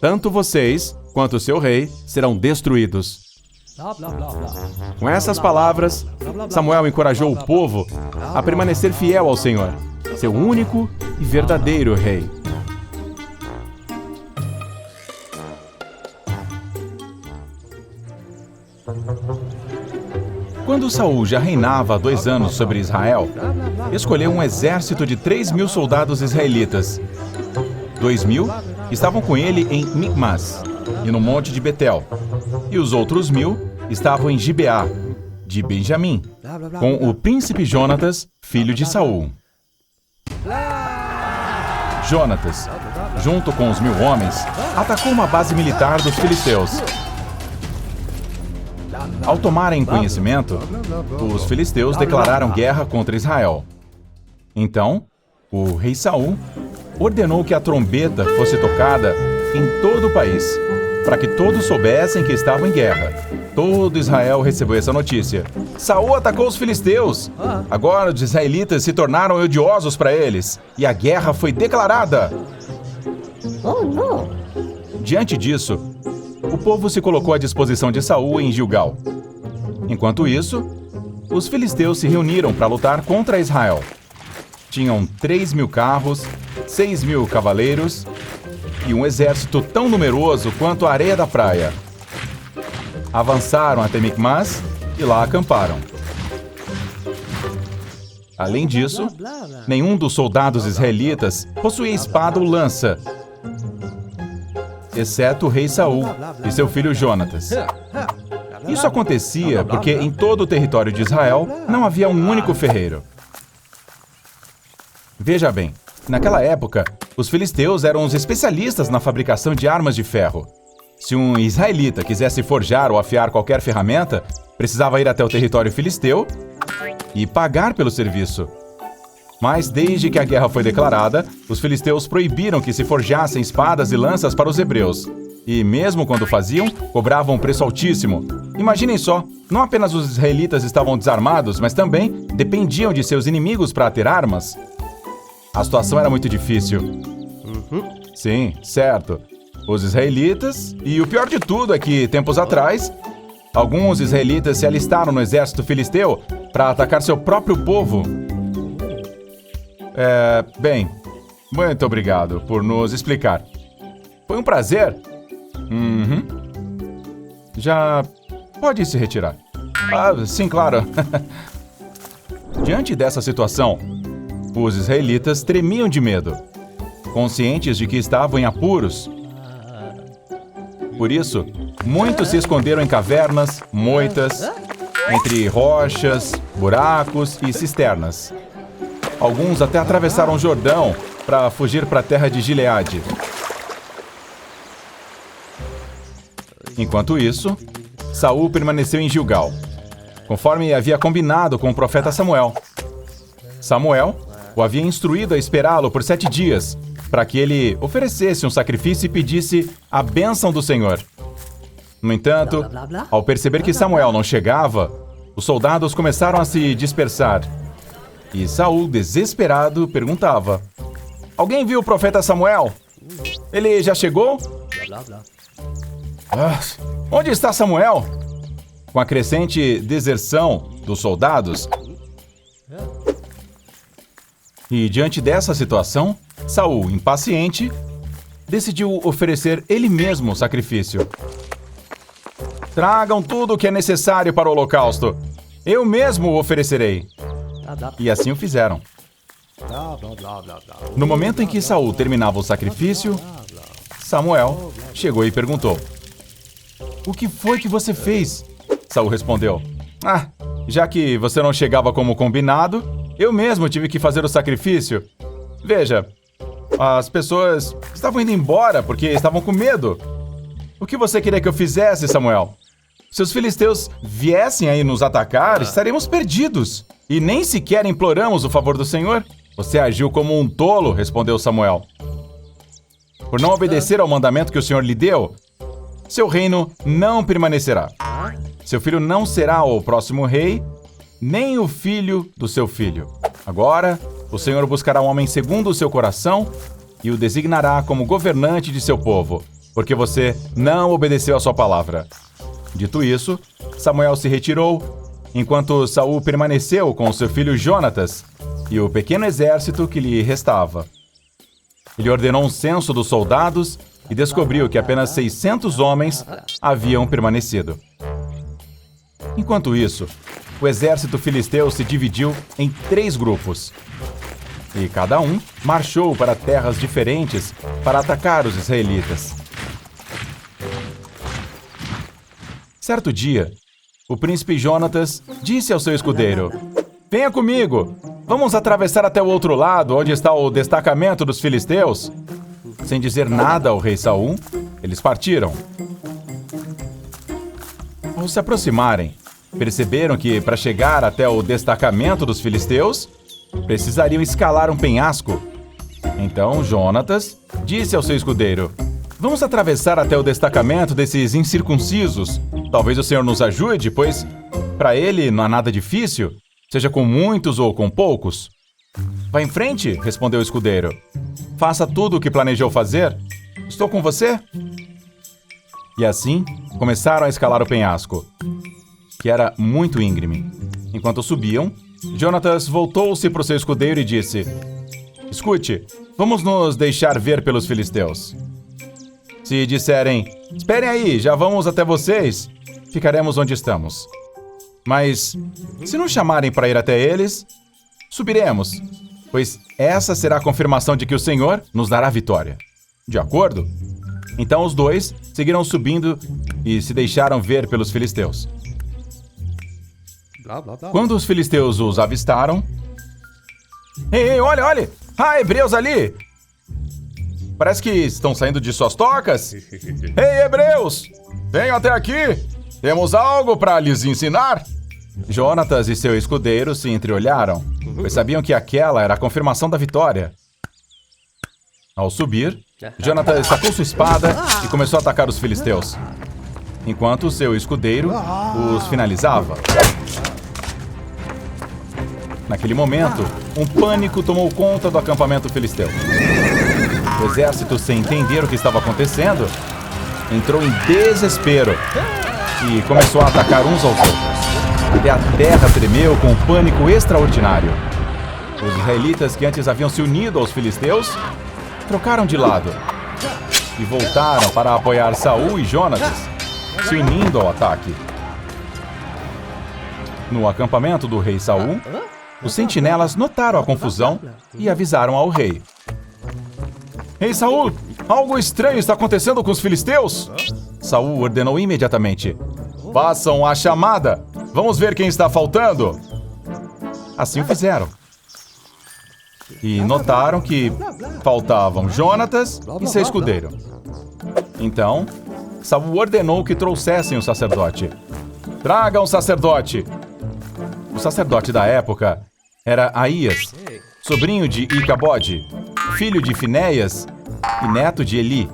tanto vocês quanto o seu rei serão destruídos. Com essas palavras, Samuel encorajou o povo a permanecer fiel ao Senhor, seu único e verdadeiro rei. Quando Saul já reinava há 2 anos sobre Israel, escolheu um exército de 3.000 soldados israelitas. 2.000 estavam com ele em Micmas e no monte de Betel, e os outros 1.000 estavam em Gibeá, de Benjamim, com o príncipe Jonatas, filho de Saul. Jonatas, junto com os 1.000 homens, atacou uma base militar dos filisteus. Ao tomarem conhecimento, os filisteus declararam guerra contra Israel. Então, o rei Saul ordenou que a trombeta fosse tocada em todo o país, para que todos soubessem que estavam em guerra. Todo Israel recebeu essa notícia. Saul atacou os filisteus. Agora os israelitas se tornaram odiosos para eles, e a guerra foi declarada. Diante disso, o povo se colocou à disposição de Saul em Gilgal. Enquanto isso, os filisteus se reuniram para lutar contra Israel. Tinham 3.000 carros, 6.000 cavaleiros e um exército tão numeroso quanto a areia da praia. Avançaram até Micmas e lá acamparam. Além disso, nenhum dos soldados israelitas possuía espada ou lança, exceto o rei Saul e seu filho Jonatas. Isso acontecia porque em todo o território de Israel não havia um único ferreiro. Veja bem, naquela época, os filisteus eram os especialistas na fabricação de armas de ferro. Se um israelita quisesse forjar ou afiar qualquer ferramenta, precisava ir até o território filisteu e pagar pelo serviço. Mas desde que a guerra foi declarada, os filisteus proibiram que se forjassem espadas e lanças para os hebreus. E mesmo quando faziam, cobravam um preço altíssimo. Imaginem só, não apenas os israelitas estavam desarmados, mas também dependiam de seus inimigos para ter armas. A situação era muito difícil. Sim, certo. Os israelitas, e o pior de tudo é que, tempos atrás, alguns israelitas se alistaram no exército filisteu para atacar seu próprio povo. Bem, muito obrigado por nos explicar. Foi um prazer. Já pode se retirar. Sim, claro. Diante dessa situação, os israelitas tremiam de medo, conscientes de que estavam em apuros. Por isso, muitos se esconderam em cavernas, moitas, entre rochas, buracos e cisternas. Alguns até atravessaram o Jordão para fugir para a terra de Gileade. Enquanto isso, Saul permaneceu em Gilgal, conforme havia combinado com o profeta Samuel. Samuel o havia instruído a esperá-lo por 7 dias, para que ele oferecesse um sacrifício e pedisse a bênção do Senhor. No entanto, ao perceber que Samuel não chegava, os soldados começaram a se dispersar. E Saul, desesperado, perguntava: "Alguém viu o profeta Samuel? Ele já chegou?" Onde está Samuel? Com a crescente deserção dos soldados. E diante dessa situação, Saul, impaciente, decidiu oferecer ele mesmo o sacrifício. "Tragam tudo o que é necessário para o holocausto. Eu mesmo o oferecerei." E assim o fizeram. No momento em que Saul terminava o sacrifício, Samuel chegou e perguntou: "O que foi que você fez?" Saul respondeu: Já que você não chegava como combinado, eu mesmo tive que fazer o sacrifício. Veja, as pessoas estavam indo embora porque estavam com medo. O que você queria que eu fizesse, Samuel? Se os filisteus viessem aí nos atacar, estaremos perdidos. E nem sequer imploramos o favor do Senhor. Você agiu como um tolo, respondeu Samuel. Por não obedecer ao mandamento que o Senhor lhe deu, seu reino não permanecerá. Seu filho não será o próximo rei, nem o filho do seu filho. Agora, o Senhor buscará um homem segundo o seu coração e o designará como governante de seu povo, porque você não obedeceu à sua palavra. Dito isso, Samuel se retirou, enquanto Saul permaneceu com seu filho Jonatas e o pequeno exército que lhe restava. Ele ordenou um censo dos soldados e descobriu que apenas 600 homens haviam permanecido. Enquanto isso, o exército filisteu se dividiu em 3 grupos. E cada um marchou para terras diferentes para atacar os israelitas. Certo dia, o príncipe Jonatas disse ao seu escudeiro: "Venha comigo, vamos atravessar até o outro lado, onde está o destacamento dos filisteus." Sem dizer nada ao rei Saul, eles partiram. Ao se aproximarem, perceberam que, para chegar até o destacamento dos filisteus, precisariam escalar um penhasco. Então Jonatas disse ao seu escudeiro: vamos atravessar até o destacamento desses incircuncisos. Talvez o Senhor nos ajude, pois para ele não há nada difícil, seja com muitos ou com poucos. Vá em frente, respondeu o escudeiro. Faça tudo o que planejou fazer. Estou com você. E assim, começaram a escalar o penhasco, que era muito íngreme. Enquanto subiam, Jonatas voltou-se para o seu escudeiro e disse: escute, vamos nos deixar ver pelos filisteus. Se disserem: esperem aí, já vamos até vocês, ficaremos onde estamos. Mas, se nos chamarem para ir até eles, subiremos, pois essa será a confirmação de que o Senhor nos dará a vitória. De acordo? Então os dois seguiram subindo e se deixaram ver pelos filisteus. Quando os filisteus os avistaram... Ei, olhe! Ah, hebreus ali! Parece que estão saindo de suas tocas. Ei, hebreus! Venham até aqui! Temos algo para lhes ensinar. Jonatas e seu escudeiro se entreolharam, pois sabiam que aquela era a confirmação da vitória. Ao subir, Jonatas sacou sua espada e começou a atacar os filisteus, enquanto seu escudeiro os finalizava. Naquele momento, um pânico tomou conta do acampamento filisteu. O exército, sem entender o que estava acontecendo, entrou em desespero e começou a atacar uns aos outros. Até a terra tremeu com um pânico extraordinário. Os israelitas, que antes haviam se unido aos filisteus, trocaram de lado e voltaram para apoiar Saul e Jonatas, se unindo ao ataque. No acampamento do rei Saul, os sentinelas notaram a confusão e avisaram ao rei. Rei Saul, algo estranho está acontecendo com os filisteus? Saul ordenou imediatamente: façam a chamada! Vamos ver quem está faltando! Assim o fizeram. E notaram que faltavam Jonatas e seu escudeiro. Então, Saul ordenou que trouxessem o sacerdote. Tragam o sacerdote! O sacerdote da época era Aías, sobrinho de Icabode, filho de Finéias e neto de Eli.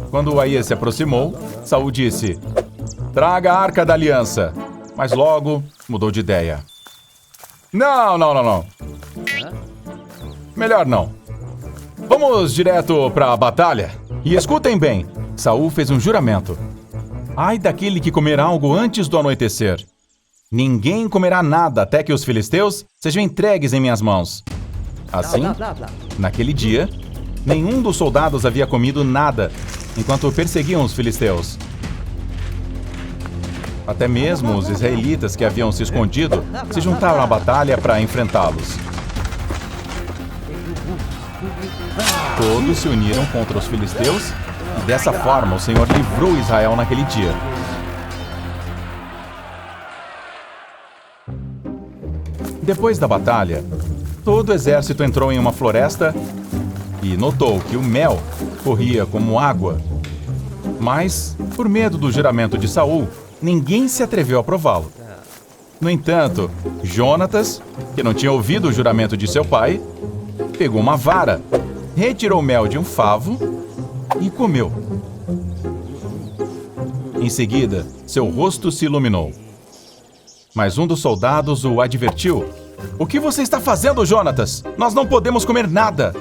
Quando Aías se aproximou, Saul disse: traga a Arca da Aliança. Mas logo mudou de ideia. Não. Melhor não. Vamos direto para a batalha. E escutem bem, Saul fez um juramento. Ai daquele que comer algo antes do anoitecer. Ninguém comerá nada até que os filisteus sejam entregues em minhas mãos. Assim, naquele dia, nenhum dos soldados havia comido nada enquanto perseguiam os filisteus. Até mesmo os israelitas que haviam se escondido se juntaram à batalha para enfrentá-los. Todos se uniram contra os filisteus e dessa forma o Senhor livrou Israel naquele dia. Depois da batalha, todo o exército entrou em uma floresta e notou que o mel corria como água. Mas, por medo do juramento de Saul, ninguém se atreveu a prová-lo. No entanto, Jonatas, que não tinha ouvido o juramento de seu pai, pegou uma vara, retirou o mel de um favo e comeu. Em seguida, seu rosto se iluminou. Mas um dos soldados o advertiu. O que você está fazendo, Jonatas? Nós não podemos comer nada.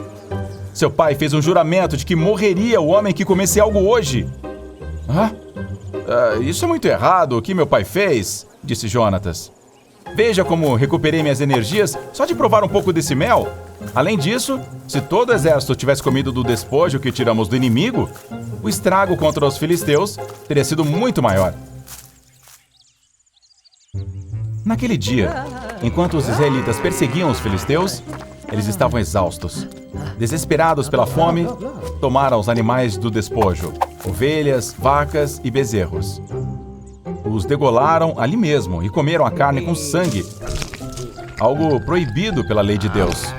Seu pai fez um juramento de que morreria o homem que comesse algo hoje. Isso é muito errado, o que meu pai fez, disse Jonatas. Veja como recuperei minhas energias só de provar um pouco desse mel. Além disso, se todo o exército tivesse comido do despojo que tiramos do inimigo, o estrago contra os filisteus teria sido muito maior. Naquele dia, enquanto os israelitas perseguiam os filisteus, eles estavam exaustos. Desesperados pela fome, tomaram os animais do despojo, ovelhas, vacas e bezerros. Os degolaram ali mesmo e comeram a carne com sangue, algo proibido pela lei de Deus.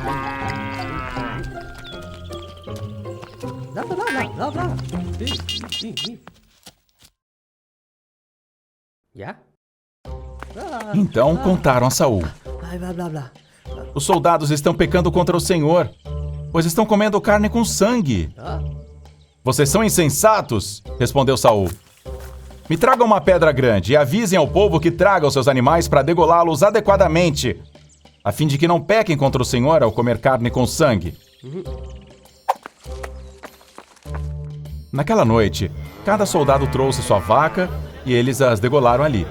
Yeah? Então contaram a Saul. Os soldados estão pecando contra o Senhor, pois estão comendo carne com sangue. Vocês são insensatos, respondeu Saul. Me tragam uma pedra grande e avisem ao povo que traga os seus animais para degolá-los adequadamente, a fim de que não pequem contra o Senhor ao comer carne com sangue. Naquela noite, cada soldado trouxe sua vaca e eles as degolaram ali.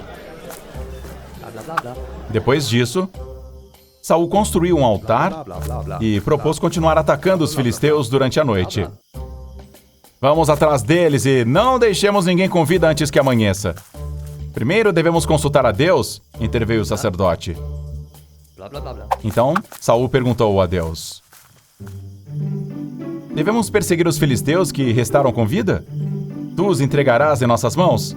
Depois disso, Saul construiu um altar e propôs continuar atacando os filisteus durante a noite. Vamos atrás deles e não deixemos ninguém com vida antes que amanheça. Primeiro devemos consultar a Deus, interveio o sacerdote. Então, Saul perguntou a Deus: devemos perseguir os filisteus que restaram com vida? Tu os entregarás em nossas mãos?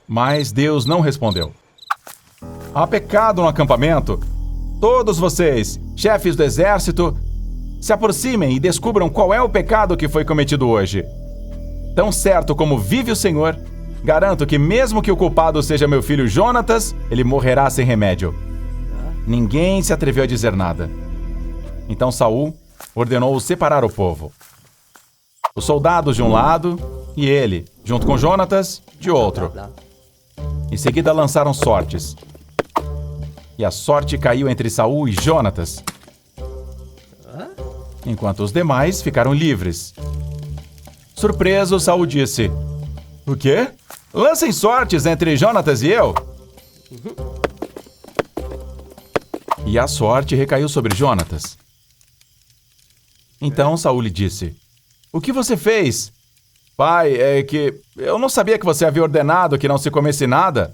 Mas Deus não respondeu. Há pecado no acampamento. Todos vocês, chefes do exército, se aproximem e descubram qual é o pecado que foi cometido hoje. Tão certo como vive o Senhor, garanto que mesmo que o culpado seja meu filho Jonatas, ele morrerá sem remédio. Ninguém se atreveu a dizer nada. Então Saul ordenou separar o povo. Os soldados de um lado e ele, junto com Jonatas, de outro. Em seguida lançaram sortes. E a sorte caiu entre Saul e Jonatas, enquanto os demais ficaram livres. Surpreso, Saul disse: o quê? Lancem sortes entre Jonatas e eu? E a sorte recaiu sobre Jonatas. Então Saul lhe disse: o que você fez? Pai, é que eu não sabia que você havia ordenado que não se comesse nada.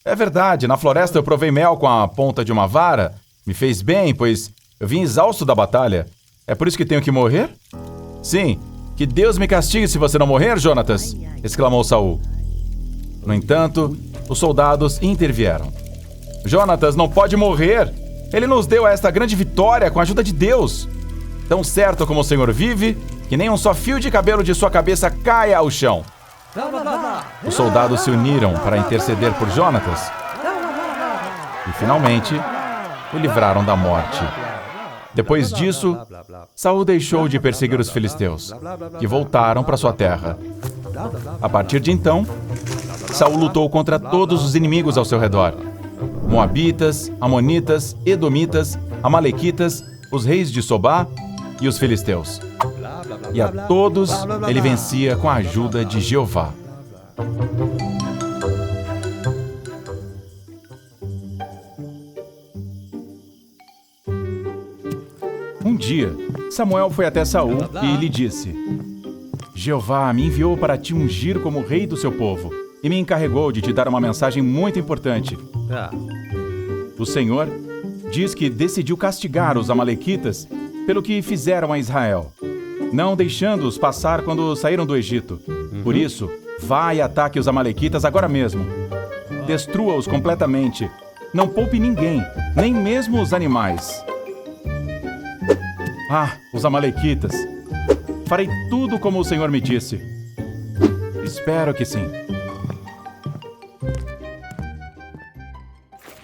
É verdade, na floresta eu provei mel com a ponta de uma vara. Me fez bem, pois eu vim exausto da batalha. É por isso que tenho que morrer? Sim, que Deus me castigue se você não morrer, Jonatas! Exclamou Saul. No entanto, os soldados intervieram. Jonatas não pode morrer! Ele nos deu esta grande vitória com a ajuda de Deus. Tão certo como o Senhor vive, que nem um só fio de cabelo de sua cabeça caia ao chão. Os soldados se uniram para interceder por Jonatas e, finalmente, o livraram da morte. Depois disso, Saul deixou de perseguir os filisteus, que voltaram para sua terra. A partir de então, Saul lutou contra todos os inimigos ao seu redor: Moabitas, Amonitas, Edomitas, Amalequitas, os reis de Sobá e os filisteus. E a todos ele vencia com a ajuda de Jeová. Um dia, Samuel foi até Saul e lhe disse: Jeová me enviou para te ungir como rei do seu povo e me encarregou de te dar uma mensagem muito importante. O Senhor diz que decidiu castigar os amalequitas pelo que fizeram a Israel, não deixando-os passar quando saíram do Egito. Por isso, vá e ataque os amalequitas agora mesmo. Destrua-os completamente. Não poupe ninguém, nem mesmo os animais. Ah, os amalequitas! Farei tudo como o Senhor me disse. Espero que sim.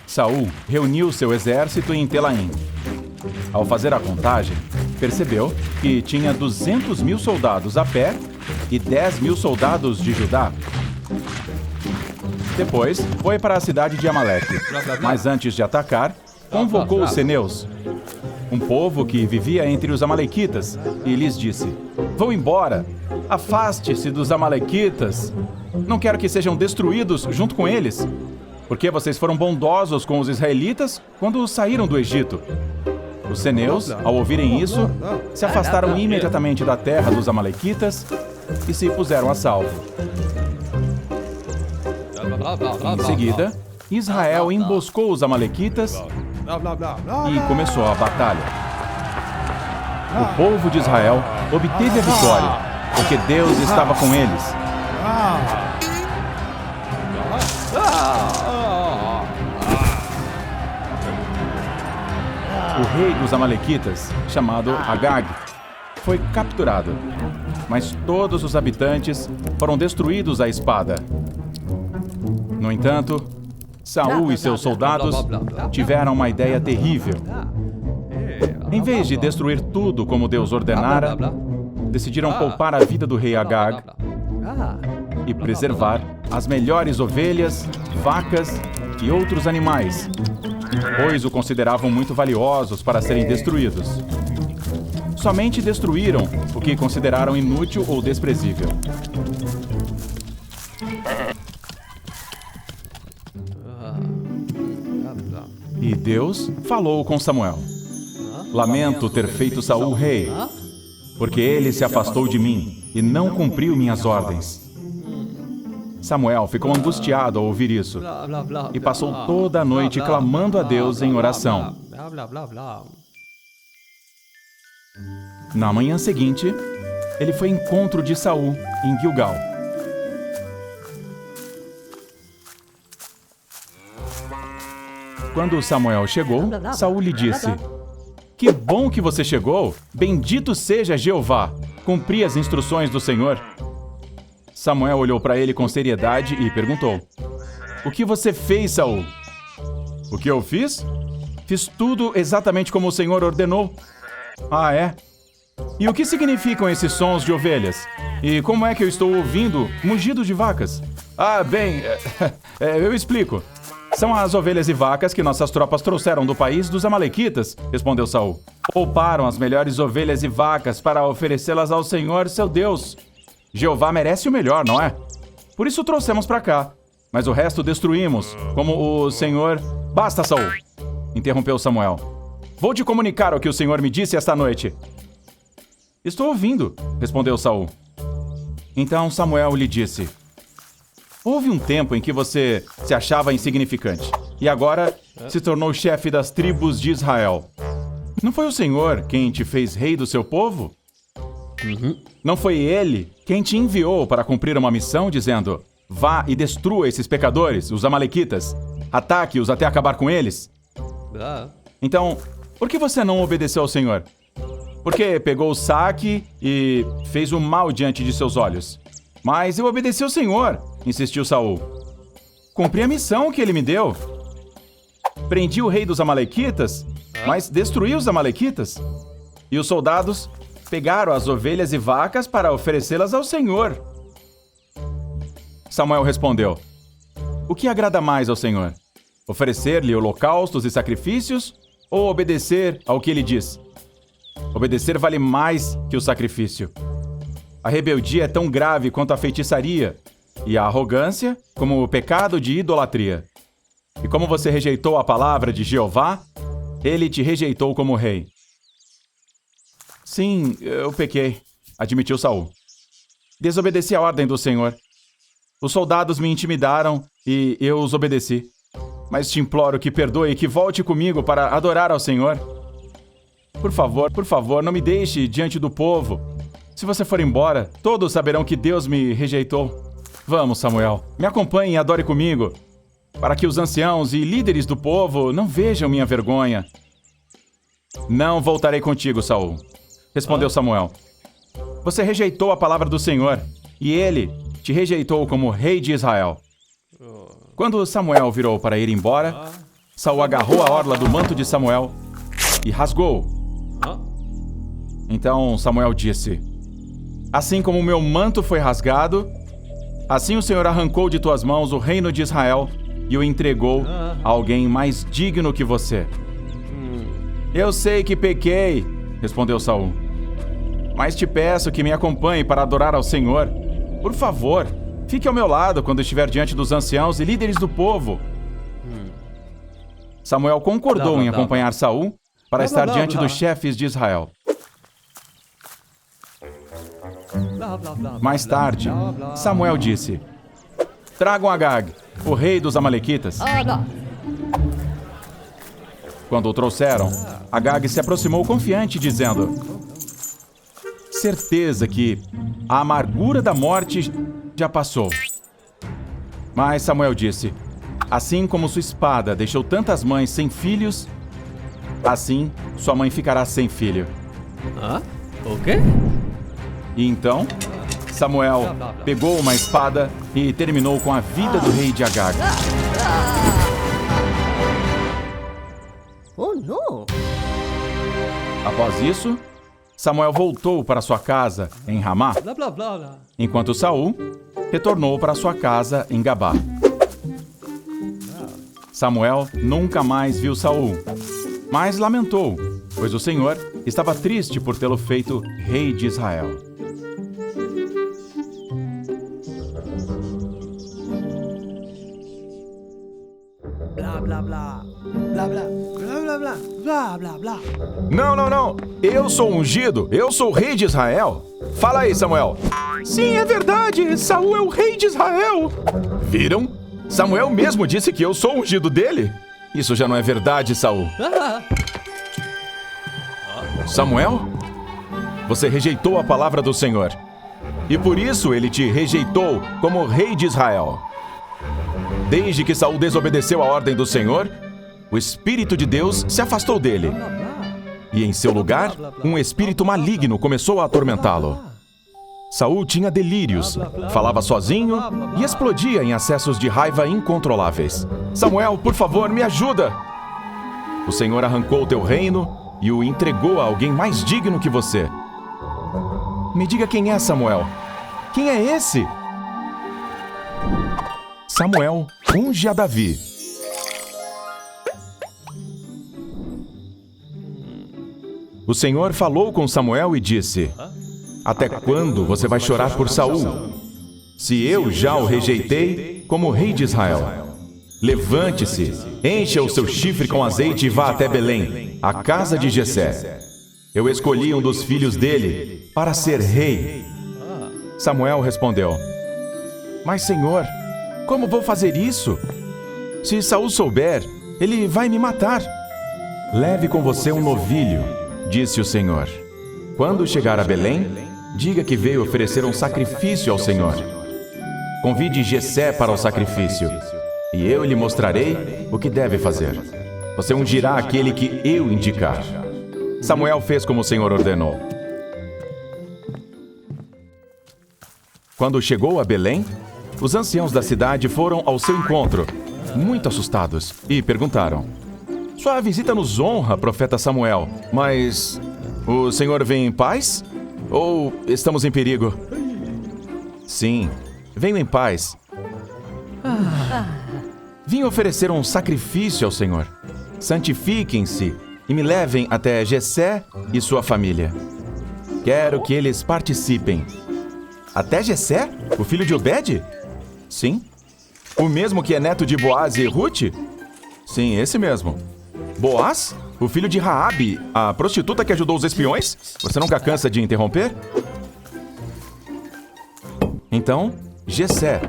Saul reuniu seu exército em Telaim. Ao fazer a contagem, percebeu que tinha 200.000 soldados a pé e 10.000 soldados de Judá. Depois, foi para a cidade de Amaleque, mas antes de atacar, convocou os ceneus, um povo que vivia entre os amalequitas, e lhes disse: vão embora, afaste-se dos amalequitas, não quero que sejam destruídos junto com eles, porque vocês foram bondosos com os israelitas quando saíram do Egito. Os ceneus, ao ouvirem isso, se afastaram imediatamente da terra dos amalequitas e se puseram a salvo. Em seguida, Israel emboscou os amalequitas e começou a batalha. O povo de Israel obteve a vitória, porque Deus estava com eles. O rei dos amalequitas, chamado Agag, foi capturado, mas todos os habitantes foram destruídos à espada. No entanto, Saul e seus soldados tiveram uma ideia terrível. Em vez de destruir tudo como Deus ordenara, decidiram poupar a vida do rei Agag e preservar as melhores ovelhas, vacas e outros animais, pois o consideravam muito valiosos para serem destruídos. Somente destruíram o que consideraram inútil ou desprezível. E Deus falou com Samuel: Lamento ter feito Saul rei, porque ele se afastou de mim e não cumpriu minhas ordens. Samuel ficou angustiado ao ouvir isso e passou toda a noite clamando a Deus em oração. Na manhã seguinte, ele foi ao encontro de Saul em Gilgal. Quando Samuel chegou, Saul lhe disse: Que bom que você chegou! Bendito seja Jeová! Cumpri as instruções do Senhor. Samuel olhou para ele com seriedade e perguntou: O que você fez, Saul? O que eu fiz? Fiz tudo exatamente como o Senhor ordenou. Ah, é? E o que significam esses sons de ovelhas? E como é que eu estou ouvindo mugido de vacas? Ah, bem, eu explico. São as ovelhas e vacas que nossas tropas trouxeram do país dos Amalequitas, respondeu Saul. Pouparam as melhores ovelhas e vacas para oferecê-las ao Senhor, seu Deus. Jeová merece o melhor, não é? Por isso trouxemos para cá. Mas o resto destruímos, como o Senhor... Basta, Saul, interrompeu Samuel. Vou te comunicar o que o Senhor me disse esta noite. Estou ouvindo, respondeu Saul. Então Samuel lhe disse: Houve um tempo em que você se achava insignificante, e agora se tornou chefe das tribos de Israel. Não foi o Senhor quem te fez rei do seu povo? Não foi Ele quem te enviou para cumprir uma missão, dizendo: Vá e destrua esses pecadores, os amalequitas. Ataque-os até acabar com eles. Então, por que você não obedeceu ao Senhor? Porque pegou o saque e fez o mal diante de seus olhos. Mas eu obedeci ao Senhor, insistiu Saul. Cumpri a missão que ele me deu. Prendi o rei dos amalequitas, mas destruí os amalequitas. E os soldados pegaram as ovelhas e vacas para oferecê-las ao Senhor. Samuel respondeu: O que agrada mais ao Senhor? Oferecer-lhe holocaustos e sacrifícios ou obedecer ao que ele diz? Obedecer vale mais que o sacrifício. A rebeldia é tão grave quanto a feitiçaria, e a arrogância como o pecado de idolatria. E como você rejeitou a palavra de Jeová, ele te rejeitou como rei. Sim, eu pequei, admitiu Saul. Desobedeci a ordem do Senhor. Os soldados me intimidaram e eu os obedeci. Mas te imploro que perdoe e que volte comigo para adorar ao Senhor. Por favor, não me deixe diante do povo. Se você for embora, todos saberão que Deus me rejeitou. Vamos, Samuel, me acompanhe e adore comigo, para que os anciãos e líderes do povo não vejam minha vergonha. Não voltarei contigo, Saul, respondeu Samuel. Você rejeitou a palavra do Senhor, e ele te rejeitou como rei de Israel. Quando Samuel virou para ir embora, Saul agarrou a orla do manto de Samuel e rasgou. Então Samuel disse: Assim como o meu manto foi rasgado, assim o Senhor arrancou de tuas mãos o reino de Israel e o entregou a alguém mais digno que você. Eu sei que pequei, respondeu Saul, mas te peço que me acompanhe para adorar ao Senhor. Por favor, fique ao meu lado quando estiver diante dos anciãos e líderes do povo. Samuel concordou em acompanhar Saul para estar diante dos chefes de Israel. Mais tarde, Samuel disse: Tragam Agag, o rei dos amalequitas. Quando o trouxeram, Agag se aproximou confiante, dizendo: Certeza que a amargura da morte já passou. Mas Samuel disse: Assim como sua espada deixou tantas mães sem filhos, assim sua mãe ficará sem filho. O quê? E então, Samuel pegou uma espada e terminou com a vida do rei de Agag. Oh, não! Após isso, Samuel voltou para sua casa em Ramá, Blá, blá, blá, blá. enquanto Saul retornou para sua casa em Gabá. Samuel nunca mais viu Saul, mas lamentou, pois o Senhor estava triste por tê-lo feito rei de Israel. Blá, blá, blá. Blá, blá. Blá, blá, blá. Blá, blá, blá. Não. Eu sou ungido. Eu sou o rei de Israel. Fala aí, Samuel. Sim, é verdade. Saul é o rei de Israel. Viram? Samuel mesmo disse que eu sou ungido dele. Isso já não é verdade, Saul. Ah, Samuel, você rejeitou a palavra do Senhor. E por isso ele te rejeitou como rei de Israel. Desde que Saul desobedeceu a ordem do Senhor, o Espírito de Deus se afastou dele. blá, blá. E em seu lugar, um espírito maligno começou a atormentá-lo. Saul tinha delírios, falava sozinho e explodia em acessos de raiva incontroláveis. Samuel, por favor, me ajuda! O Senhor arrancou teu reino e o entregou a alguém mais digno que você. Me diga quem é Samuel. Quem é esse? Samuel unge a Davi. O Senhor falou com Samuel e disse: Até quando você vai chorar por Saul? Se eu já o rejeitei como rei de Israel. Levante-se, encha o seu chifre com azeite e vá até Belém, a casa de Jessé. Eu escolhi um dos filhos dele para ser rei. Samuel respondeu: Mas, Senhor, como vou fazer isso? Se Saul souber, ele vai me matar. Leve com você um novilho, disse o Senhor. Quando chegar a Belém, diga que veio oferecer um sacrifício ao Senhor. Convide Jessé para o sacrifício, e eu lhe mostrarei o que deve fazer. Você ungirá aquele que eu indicar. Samuel fez como o Senhor ordenou. Quando chegou a Belém, os anciãos da cidade foram ao seu encontro, muito assustados, e perguntaram: Sua visita nos honra, profeta Samuel, mas o Senhor vem em paz? Ou estamos em perigo? Sim, venho em paz. Vim oferecer um sacrifício ao Senhor. Santifiquem-se e me levem até Jessé e sua família. Quero que eles participem. Até Jessé, o filho de Obed? Sim. O mesmo que é neto de Boaz e Ruth? Sim, esse mesmo. Boaz? O filho de Raabe, a prostituta que ajudou os espiões? Você nunca cansa de interromper? Então, Jessé,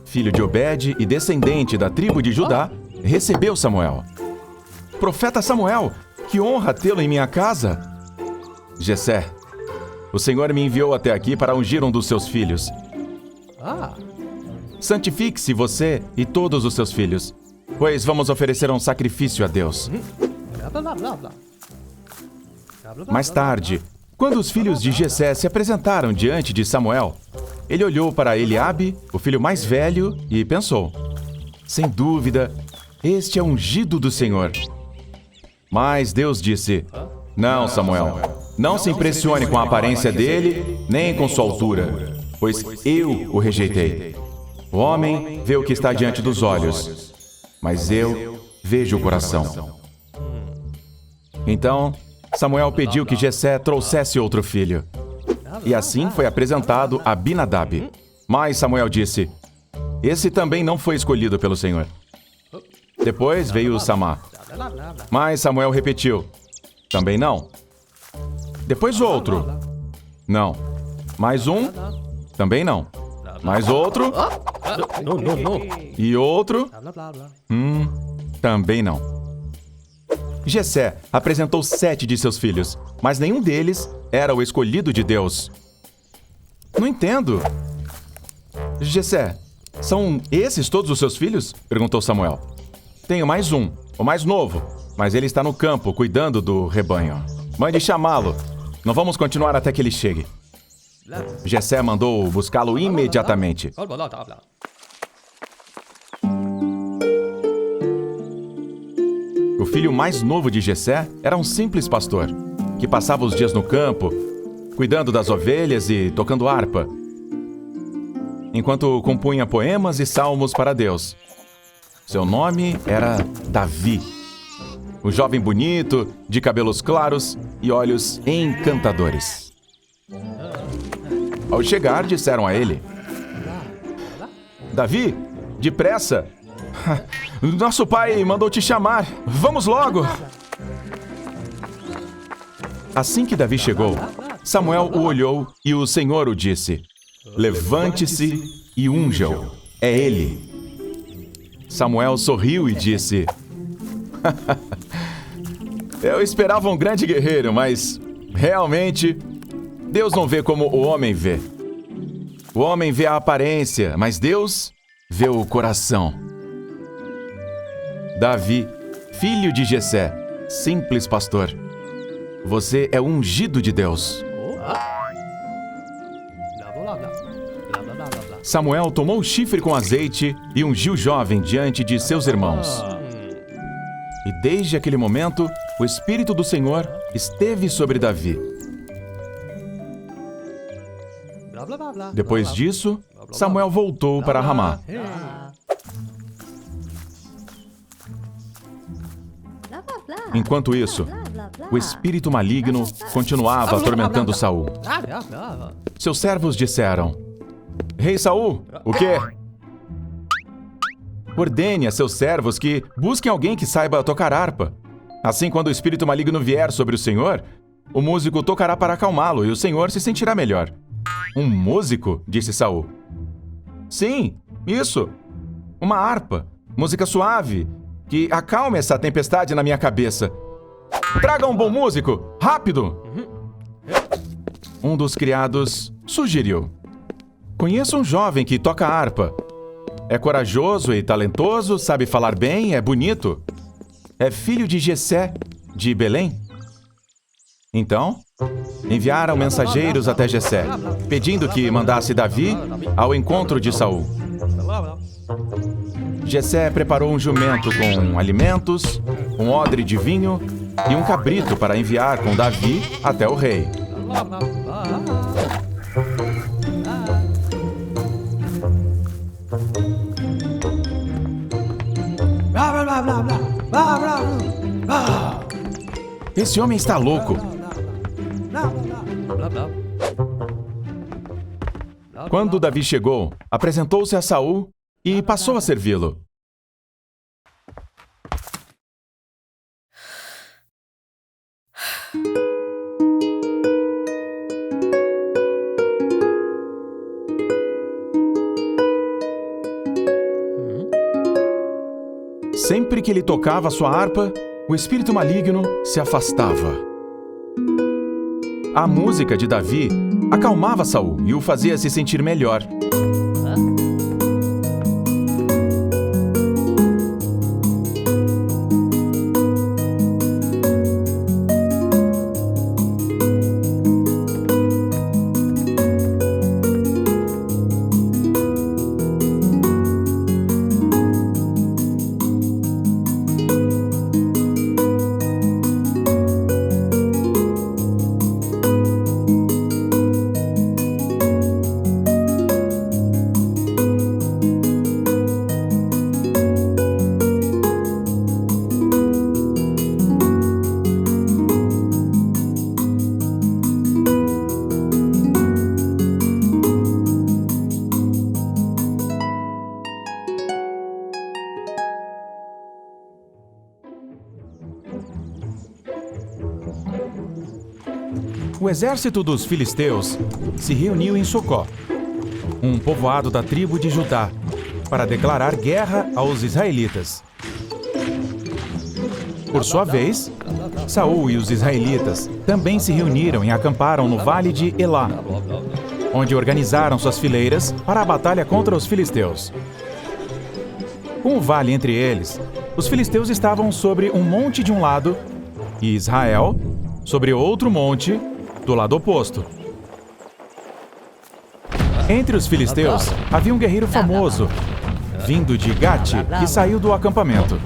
filho de Obed e descendente da tribo de Judá, recebeu Samuel. Profeta Samuel, que honra tê-lo em minha casa! Jessé, o Senhor me enviou até aqui para ungir um dos seus filhos. Ah, Santifique-se você e todos os seus filhos, pois vamos oferecer um sacrifício a Deus. blá, blá, blá, blá. Blá, blá, blá, Mais blá. tarde, quando os filhos de Jessé se apresentaram diante de Samuel, ele olhou para Eliabe, o filho mais velho, e pensou: Sem dúvida, este é ungido do Senhor. Mas Deus disse: Não, Samuel, não se impressione com a aparência dele, nem com sua altura, pois eu o rejeitei. O homem vê o que está diante dos olhos, mas eu vejo o coração. Então, Samuel pediu que Jessé trouxesse outro filho. E assim foi apresentado a Abinadab. Mas Samuel disse: Esse também não foi escolhido pelo Senhor. Depois veio Samá. Blá, blá, blá, blá. Mas Samuel repetiu: Também não. Depois outro: Não. Mais um: Também não. Mais outro: Não, não, não. E outro: Blá, blá, blá, blá. Também não. Jessé apresentou 7 de seus filhos, mas nenhum deles era o escolhido de Deus. Não entendo. Jessé, são esses todos os seus filhos? Perguntou Samuel. Tenho mais um, o mais novo, mas ele está no campo cuidando do rebanho. Mande chamá-lo. Não vamos continuar até que ele chegue. Jessé mandou buscá-lo imediatamente. O filho mais novo de Jessé era um simples pastor, que passava os dias no campo, cuidando das ovelhas e tocando harpa, enquanto compunha poemas e salmos para Deus. Seu nome era Davi, um jovem bonito, de cabelos claros e olhos encantadores. Ao chegar, disseram a ele: Davi, depressa! Nosso pai mandou te chamar. Vamos logo! Assim que Davi chegou, Samuel o olhou e o Senhor o disse: Levante-se e unja-o. É ele. Samuel sorriu e disse: Eu esperava um grande guerreiro, mas realmente Deus não vê como o homem vê. O homem vê a aparência, mas Deus vê o coração. Davi, filho de Jessé, simples pastor, você é o ungido de Deus. Samuel tomou o chifre com azeite e ungiu o jovem diante de seus irmãos. E desde aquele momento, o Espírito do Senhor esteve sobre Davi. Depois disso, Samuel voltou para Ramá. Enquanto isso, o espírito maligno continuava atormentando Saul. Seus servos disseram: Rei Saul, o quê? Ordene a seus servos que busquem alguém que saiba tocar harpa. Assim, quando o espírito maligno vier sobre o Senhor, o músico tocará para acalmá-lo e o Senhor se sentirá melhor. Um músico? Disse Saul. Sim, isso. Uma harpa. Música suave, que acalme essa tempestade na minha cabeça. Traga um bom músico, rápido! Um dos criados sugeriu: Conheço um jovem que toca harpa. É corajoso e talentoso, sabe falar bem, é bonito. É filho de Jessé, de Belém. Então, enviaram mensageiros até Jessé, pedindo que mandasse Davi ao encontro de Saul. Jessé preparou um jumento com alimentos, um odre de vinho e um cabrito para enviar com Davi até o rei. Esse homem está louco. Quando Davi chegou, apresentou-se a Saul e passou a servi-lo. Sempre que ele tocava sua harpa, o espírito maligno se afastava. A música de Davi acalmava Saul e o fazia se sentir melhor. O exército dos filisteus se reuniu em Socó, um povoado da tribo de Judá, para declarar guerra aos israelitas. Por sua vez, Saul e os israelitas também se reuniram e acamparam no vale de Elá, onde organizaram suas fileiras para a batalha contra os filisteus. Com o vale entre eles, os filisteus estavam sobre um monte de um lado e Israel sobre outro monte do lado oposto. Entre os filisteus, havia um guerreiro famoso, vindo de Gate, que saiu do acampamento.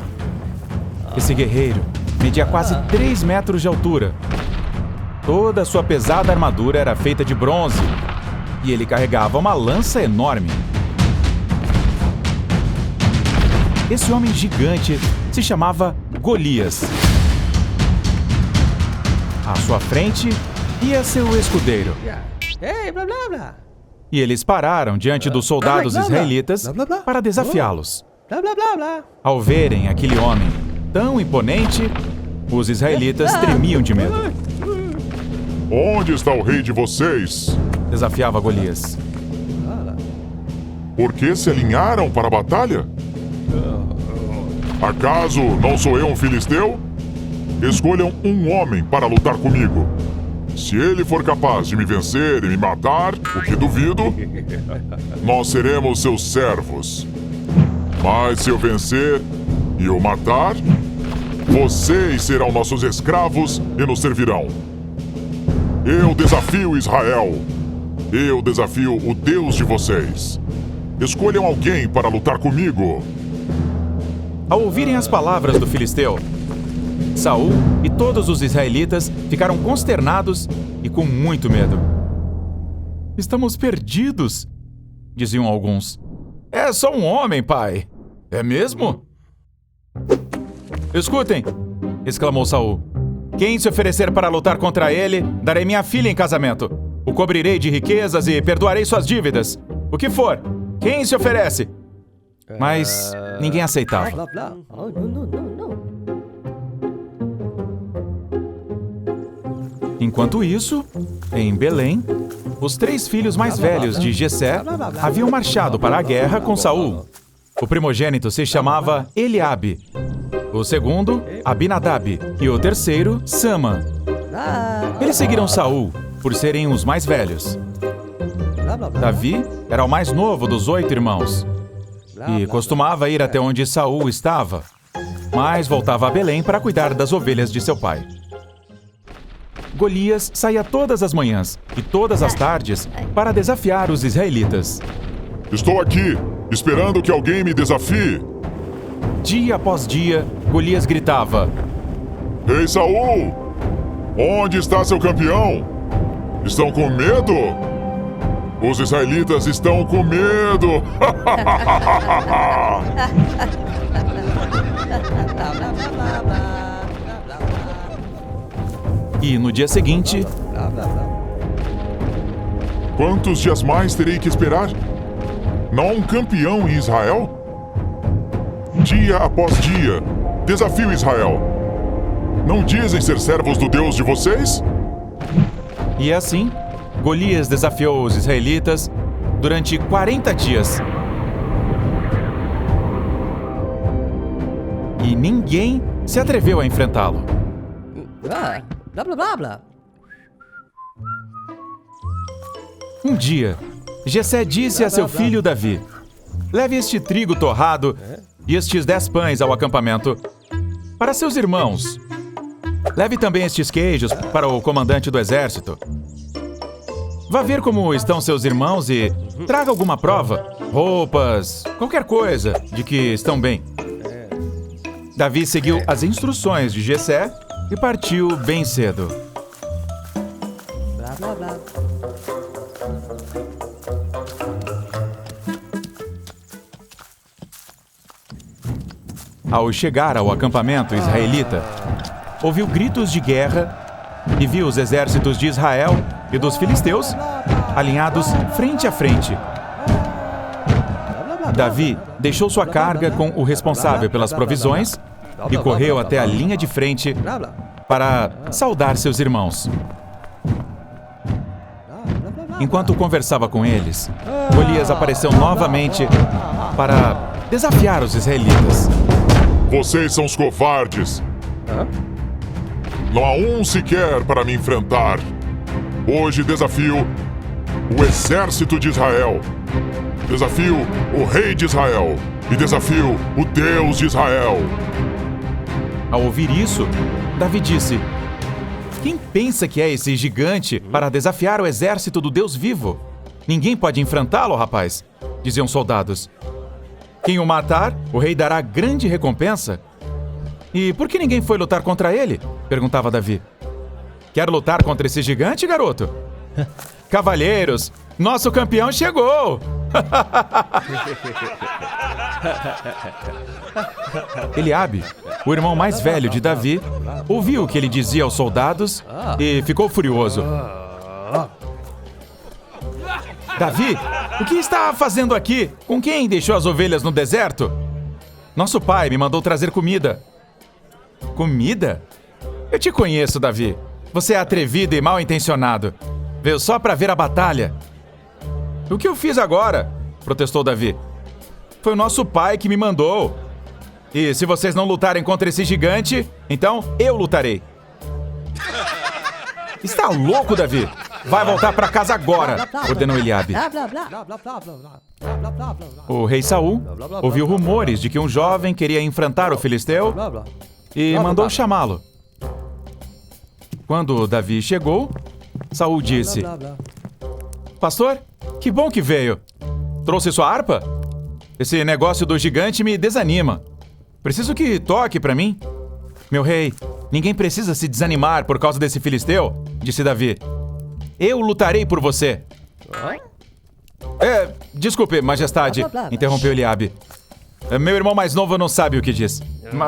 Esse guerreiro media quase 3 metros de altura. Toda a sua pesada armadura era feita de bronze e ele carregava uma lança enorme. Esse homem gigante se chamava Golias. À sua frente ia seu escudeiro. E eles pararam diante dos soldados israelitas para desafiá-los. Ao verem aquele homem tão imponente, os israelitas tremiam de medo. Onde está o rei de vocês? Desafiava Golias. Por que se alinharam para a batalha? Acaso não sou eu um filisteu? Escolham um homem para lutar comigo. Se ele for capaz de me vencer e me matar, o que duvido, nós seremos seus servos. Mas se eu vencer e o matar, vocês serão nossos escravos e nos servirão. Eu desafio Israel. Eu desafio o Deus de vocês. Escolham alguém para lutar comigo. Ao ouvirem as palavras do filisteu, Saul e todos os israelitas ficaram consternados e com muito medo. Estamos perdidos, diziam alguns. É só um homem, pai. É mesmo? Escutem, exclamou Saul. Quem se oferecer para lutar contra ele, darei minha filha em casamento. O cobrirei de riquezas e perdoarei suas dívidas. O que for, quem se oferece? Mas ninguém aceitava. Enquanto isso, em Belém, os 3 filhos mais velhos de Jessé haviam marchado para a guerra com Saul. O primogênito se chamava Eliabe, o segundo, Abinadab, e o terceiro, Sama. Eles seguiram Saul por serem os mais velhos. Davi era o mais novo dos 8 irmãos e costumava ir até onde Saul estava, mas voltava a Belém para cuidar das ovelhas de seu pai. Golias saía todas as manhãs e todas as tardes para desafiar os israelitas. Estou aqui, esperando que alguém me desafie. Dia após dia, Golias gritava: Rei Saul, onde está seu campeão? Estão com medo? Os israelitas estão com medo. E no dia seguinte... Quantos dias mais terei que esperar? Não há um campeão em Israel? Dia após dia, desafio Israel. Não dizem ser servos do Deus de vocês? E assim, Golias desafiou os israelitas durante 40 dias. E ninguém se atreveu a enfrentá-lo. Um dia, Jessé disse a seu filho Davi: leve este trigo torrado e estes 10 pães ao acampamento para seus irmãos. Leve também estes queijos para o comandante do exército. Vá ver como estão seus irmãos e traga alguma prova, roupas, qualquer coisa de que estão bem. Davi seguiu as instruções de Jessé e partiu bem cedo. Ao chegar ao acampamento israelita, ouviu gritos de guerra e viu os exércitos de Israel e dos filisteus alinhados frente a frente. Davi deixou sua carga com o responsável pelas provisões e correu até a linha de frente para saudar seus irmãos. Enquanto conversava com eles, Golias apareceu novamente para desafiar os israelitas. Vocês são os covardes. Não há um sequer para me enfrentar. Hoje desafio o exército de Israel. Desafio o rei de Israel. E desafio o Deus de Israel. Ao ouvir isso, Davi disse: quem pensa que é esse gigante para desafiar o exército do Deus vivo? Ninguém pode enfrentá-lo, rapaz, diziam soldados. Quem o matar, o rei dará grande recompensa. E por que ninguém foi lutar contra ele? Perguntava Davi. Quer lutar contra esse gigante, garoto? Cavalheiros, nosso campeão chegou! Eliabe, o irmão mais velho de Davi, ouviu o que ele dizia aos soldados e ficou furioso. Davi, o que está fazendo aqui? Com quem deixou as ovelhas no deserto? Nosso pai me mandou trazer comida. Comida? Eu te conheço, Davi. Você é atrevido e mal intencionado. Veio só para ver a batalha. O que eu fiz agora? Protestou Davi. Foi o nosso pai que me mandou. E se vocês não lutarem contra esse gigante, então eu lutarei. Está louco, Davi? Vai voltar para casa agora, ordenou Eliabe. O rei Saul ouviu rumores de que um jovem queria enfrentar o filisteu e mandou chamá-lo. Quando Davi chegou, Saul disse: Pastor, que bom que veio. Trouxe sua harpa? Esse negócio do gigante me desanima. Preciso que toque para mim. Meu rei, ninguém precisa se desanimar por causa desse filisteu, disse Davi. Eu lutarei por você. Desculpe, majestade, interrompeu Eliabe. Meu irmão mais novo não sabe o que diz.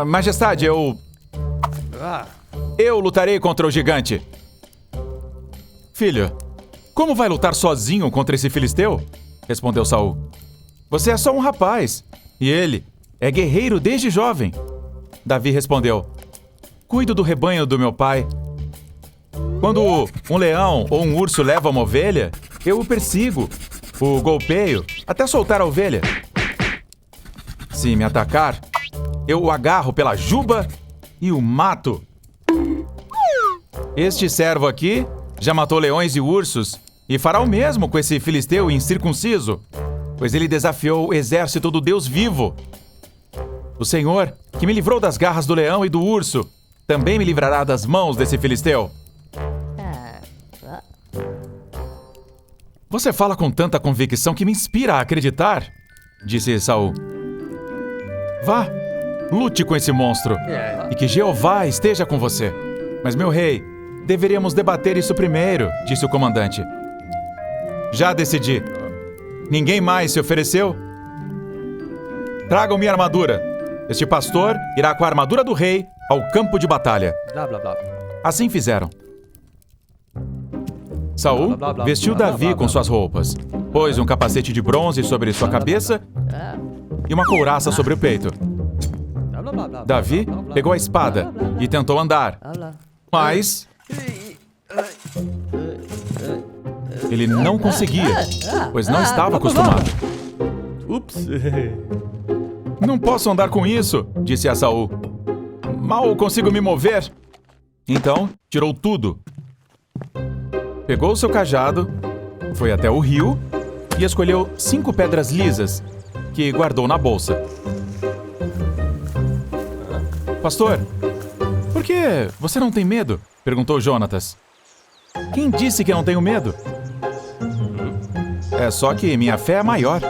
Majestade, eu lutarei contra o gigante. Filho, como vai lutar sozinho contra esse filisteu? Respondeu Saul. Você é só um rapaz, e ele é guerreiro desde jovem. Davi respondeu: Cuido do rebanho do meu pai. Quando um leão ou um urso leva uma ovelha, eu o persigo, o golpeio, até soltar a ovelha. Se me atacar, eu o agarro pela juba e o mato. Este servo aqui já matou leões e ursos e fará o mesmo com esse filisteu incircunciso, pois ele desafiou o exército do Deus vivo. O Senhor, que me livrou das garras do leão e do urso, também me livrará das mãos desse filisteu. Você fala com tanta convicção que me inspira a acreditar, disse Saul. Vá, lute com esse monstro, e que Jeová esteja com você. Mas, meu rei, deveríamos debater isso primeiro, disse o comandante. Já decidi. Ninguém mais se ofereceu? Tragam minha armadura. Este pastor irá com a armadura do rei ao campo de batalha. Assim fizeram. Saul vestiu Davi com suas roupas, pôs um capacete de bronze sobre sua cabeça e uma couraça sobre o peito. Davi pegou a espada e tentou andar, mas ele não conseguia, pois não estava acostumado. Ups. Não posso andar com isso, disse a Saul. Mal consigo me mover. Então, tirou tudo. Pegou seu cajado, foi até o rio e escolheu 5 pedras lisas, que guardou na bolsa. Pastor, por que você não tem medo? Perguntou Jonatas. Quem disse que não tenho medo? É só que minha fé é maior.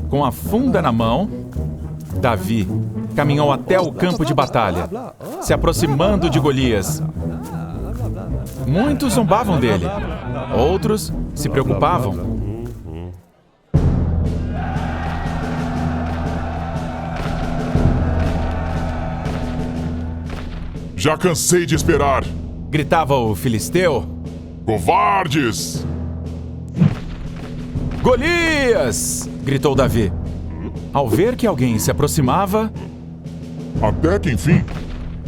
Com a funda na mão, Davi caminhou até o campo de batalha, se aproximando de Golias. Muitos zombavam dele, outros se preocupavam. Já cansei de esperar. Gritava o filisteu. Covardes! Golias! Gritou Davi. Ao ver que alguém se aproximava, Até que enfim.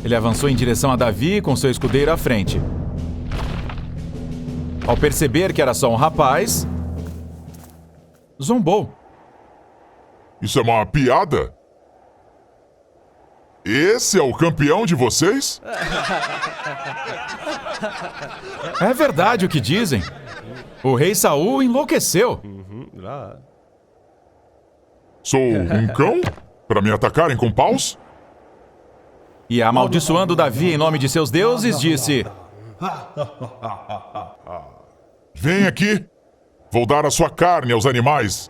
ele avançou em direção a Davi com seu escudeiro à frente. Ao perceber que era só um rapaz, zombou. Isso é uma piada? Esse é o campeão de vocês? É verdade o que dizem. O rei Saul enlouqueceu. Sou um cão? Para me atacarem com paus? E amaldiçoando Davi em nome de seus deuses, disse: Vem aqui. Vou dar a sua carne aos animais.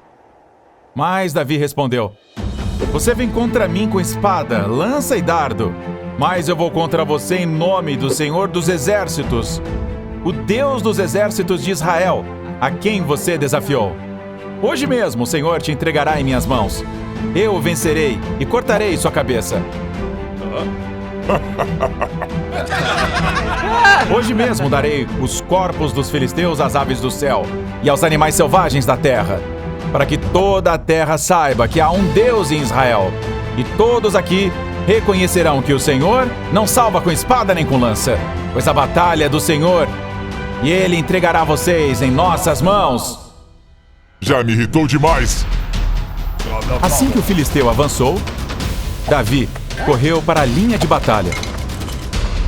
Mas Davi respondeu: Você vem contra mim com espada, lança e dardo, mas eu vou contra você em nome do Senhor dos Exércitos, o Deus dos exércitos de Israel, a quem você desafiou. Hoje mesmo o Senhor te entregará em minhas mãos. Eu o vencerei e cortarei sua cabeça. Hoje mesmo darei os corpos dos filisteus às aves do céu e aos animais selvagens da terra, para que toda a terra saiba que há um Deus em Israel. E todos aqui reconhecerão que o Senhor não salva com espada nem com lança, pois a batalha é do Senhor, e Ele entregará vocês em nossas mãos. Já me irritou demais. Assim que o filisteu avançou, Davi correu para a linha de batalha,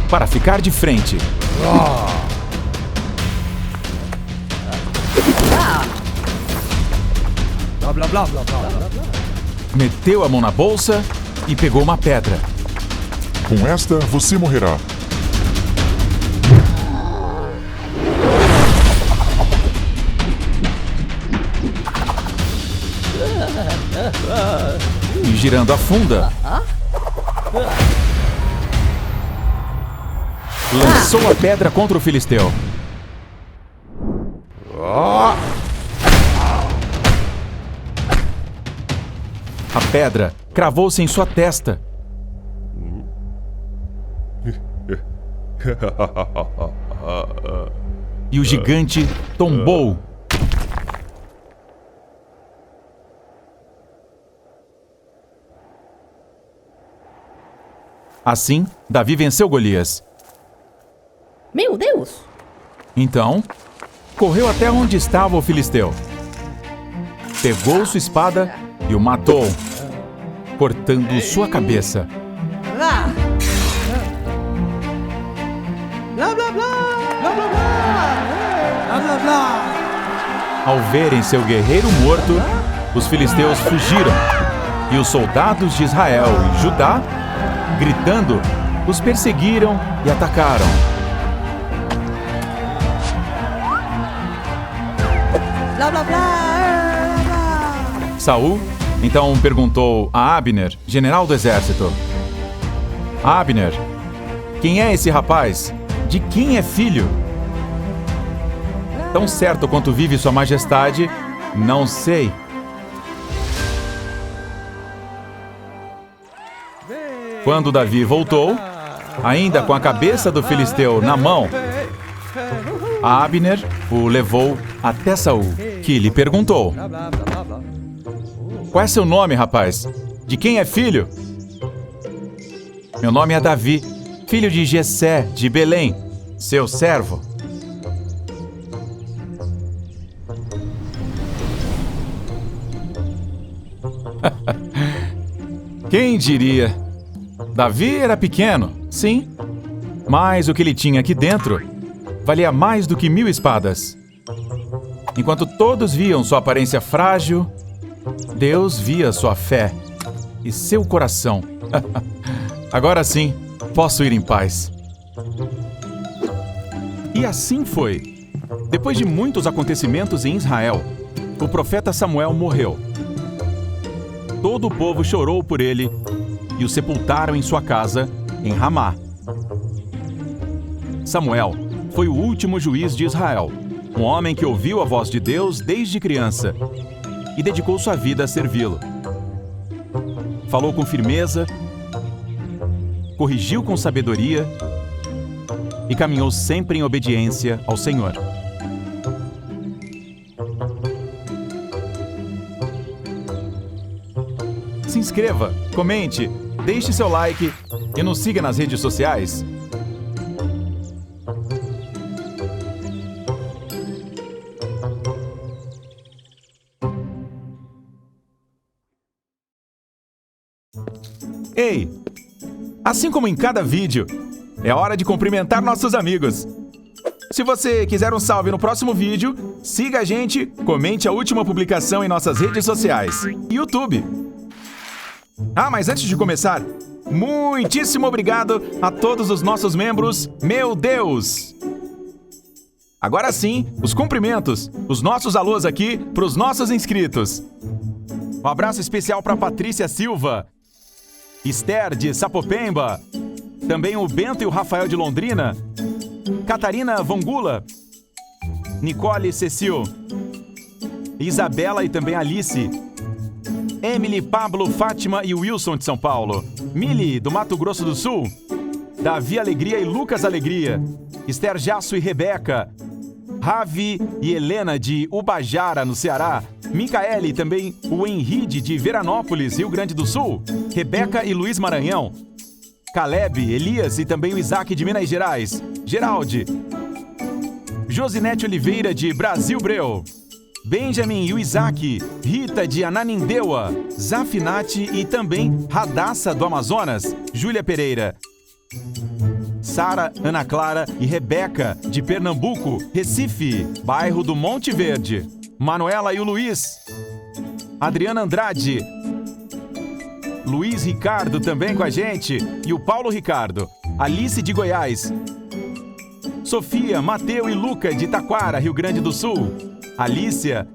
para ficar de frente. Blá, blá, blá, blá, blá, blá, blá. Meteu a mão na bolsa e pegou uma pedra. Com esta, você morrerá. E girando a funda, lançou a pedra contra o filisteu. A pedra cravou-se em sua testa. E o gigante tombou. Assim, Davi venceu Golias. Meu Deus! Então, correu até onde estava o filisteu. Pegou sua espada e o matou, cortando sua cabeça. Blá, blá, blá, blá, blá, blá, blá, blá, blá. Ao verem seu guerreiro morto, os filisteus fugiram, e os soldados de Israel e Judá, gritando, os perseguiram e atacaram. Blá, blá, blá, blá. Saul então perguntou a Abner, general do exército: Abner, quem é esse rapaz? De quem é filho? Tão certo quanto vive sua majestade, não sei. Quando Davi voltou, ainda com a cabeça do filisteu na mão, Abner o levou até Saul, que lhe perguntou: Blá, blá, blá, blá. Qual é seu nome, rapaz? De quem é filho? Meu nome é Davi, filho de Jessé, de Belém, seu servo. Quem diria? Davi era pequeno, sim, mas o que ele tinha aqui dentro valia mais do que 1000 espadas. Enquanto todos viam sua aparência frágil, Deus via sua fé e seu coração. Agora sim, posso ir em paz. E assim foi. Depois de muitos acontecimentos em Israel, o profeta Samuel morreu. Todo o povo chorou por ele e o sepultaram em sua casa, em Ramá. Samuel foi o último juiz de Israel, um homem que ouviu a voz de Deus desde criança e dedicou sua vida a servi-lo. Falou com firmeza, corrigiu com sabedoria e caminhou sempre em obediência ao Senhor. Se inscreva, comente, deixe seu like e nos siga nas redes sociais. Ei! Assim como em cada vídeo, é hora de cumprimentar nossos amigos. Se você quiser um salve no próximo vídeo, siga a gente, comente a última publicação em nossas redes sociais e YouTube. Ah, mas antes de começar, muitíssimo obrigado a todos os nossos membros, meu Deus! Agora sim, os cumprimentos, os nossos alôs aqui para os nossos inscritos. Um abraço especial para Patrícia Silva, Esther de Sapopemba, também o Bento e o Rafael de Londrina, Catarina Vongula, Nicole Cecil, Isabela e também Alice, Emily, Pablo, Fátima e Wilson de São Paulo, Mili do Mato Grosso do Sul, Davi Alegria e Lucas Alegria, Esther Jasso e Rebeca, Ravi e Helena de Ubajara, no Ceará, Micaele e também o Henride de Veranópolis, Rio Grande do Sul, Rebeca e Luiz Maranhão, Caleb, Elias e também o Isaac de Minas Gerais, Geraldi, Josinete Oliveira de Brasil Breu, Benjamin e o Isaac, Rita de Ananindeua, Zafinati e também Radassa do Amazonas, Júlia Pereira, Sara, Ana Clara e Rebeca de Pernambuco, Recife, bairro do Monte Verde, Manuela e o Luiz, Adriana Andrade, Luiz Ricardo também com a gente e o Paulo Ricardo, Alice de Goiás, Sofia, Mateu e Luca de Taquara, Rio Grande do Sul, Alícia,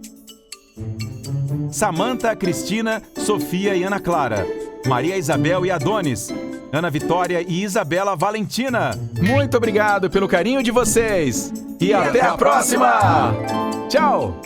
Samanta, Cristina, Sofia e Ana Clara, Maria Isabel e Adonis, Ana Vitória e Isabela Valentina. Muito obrigado pelo carinho de vocês e até a próxima! Tchau!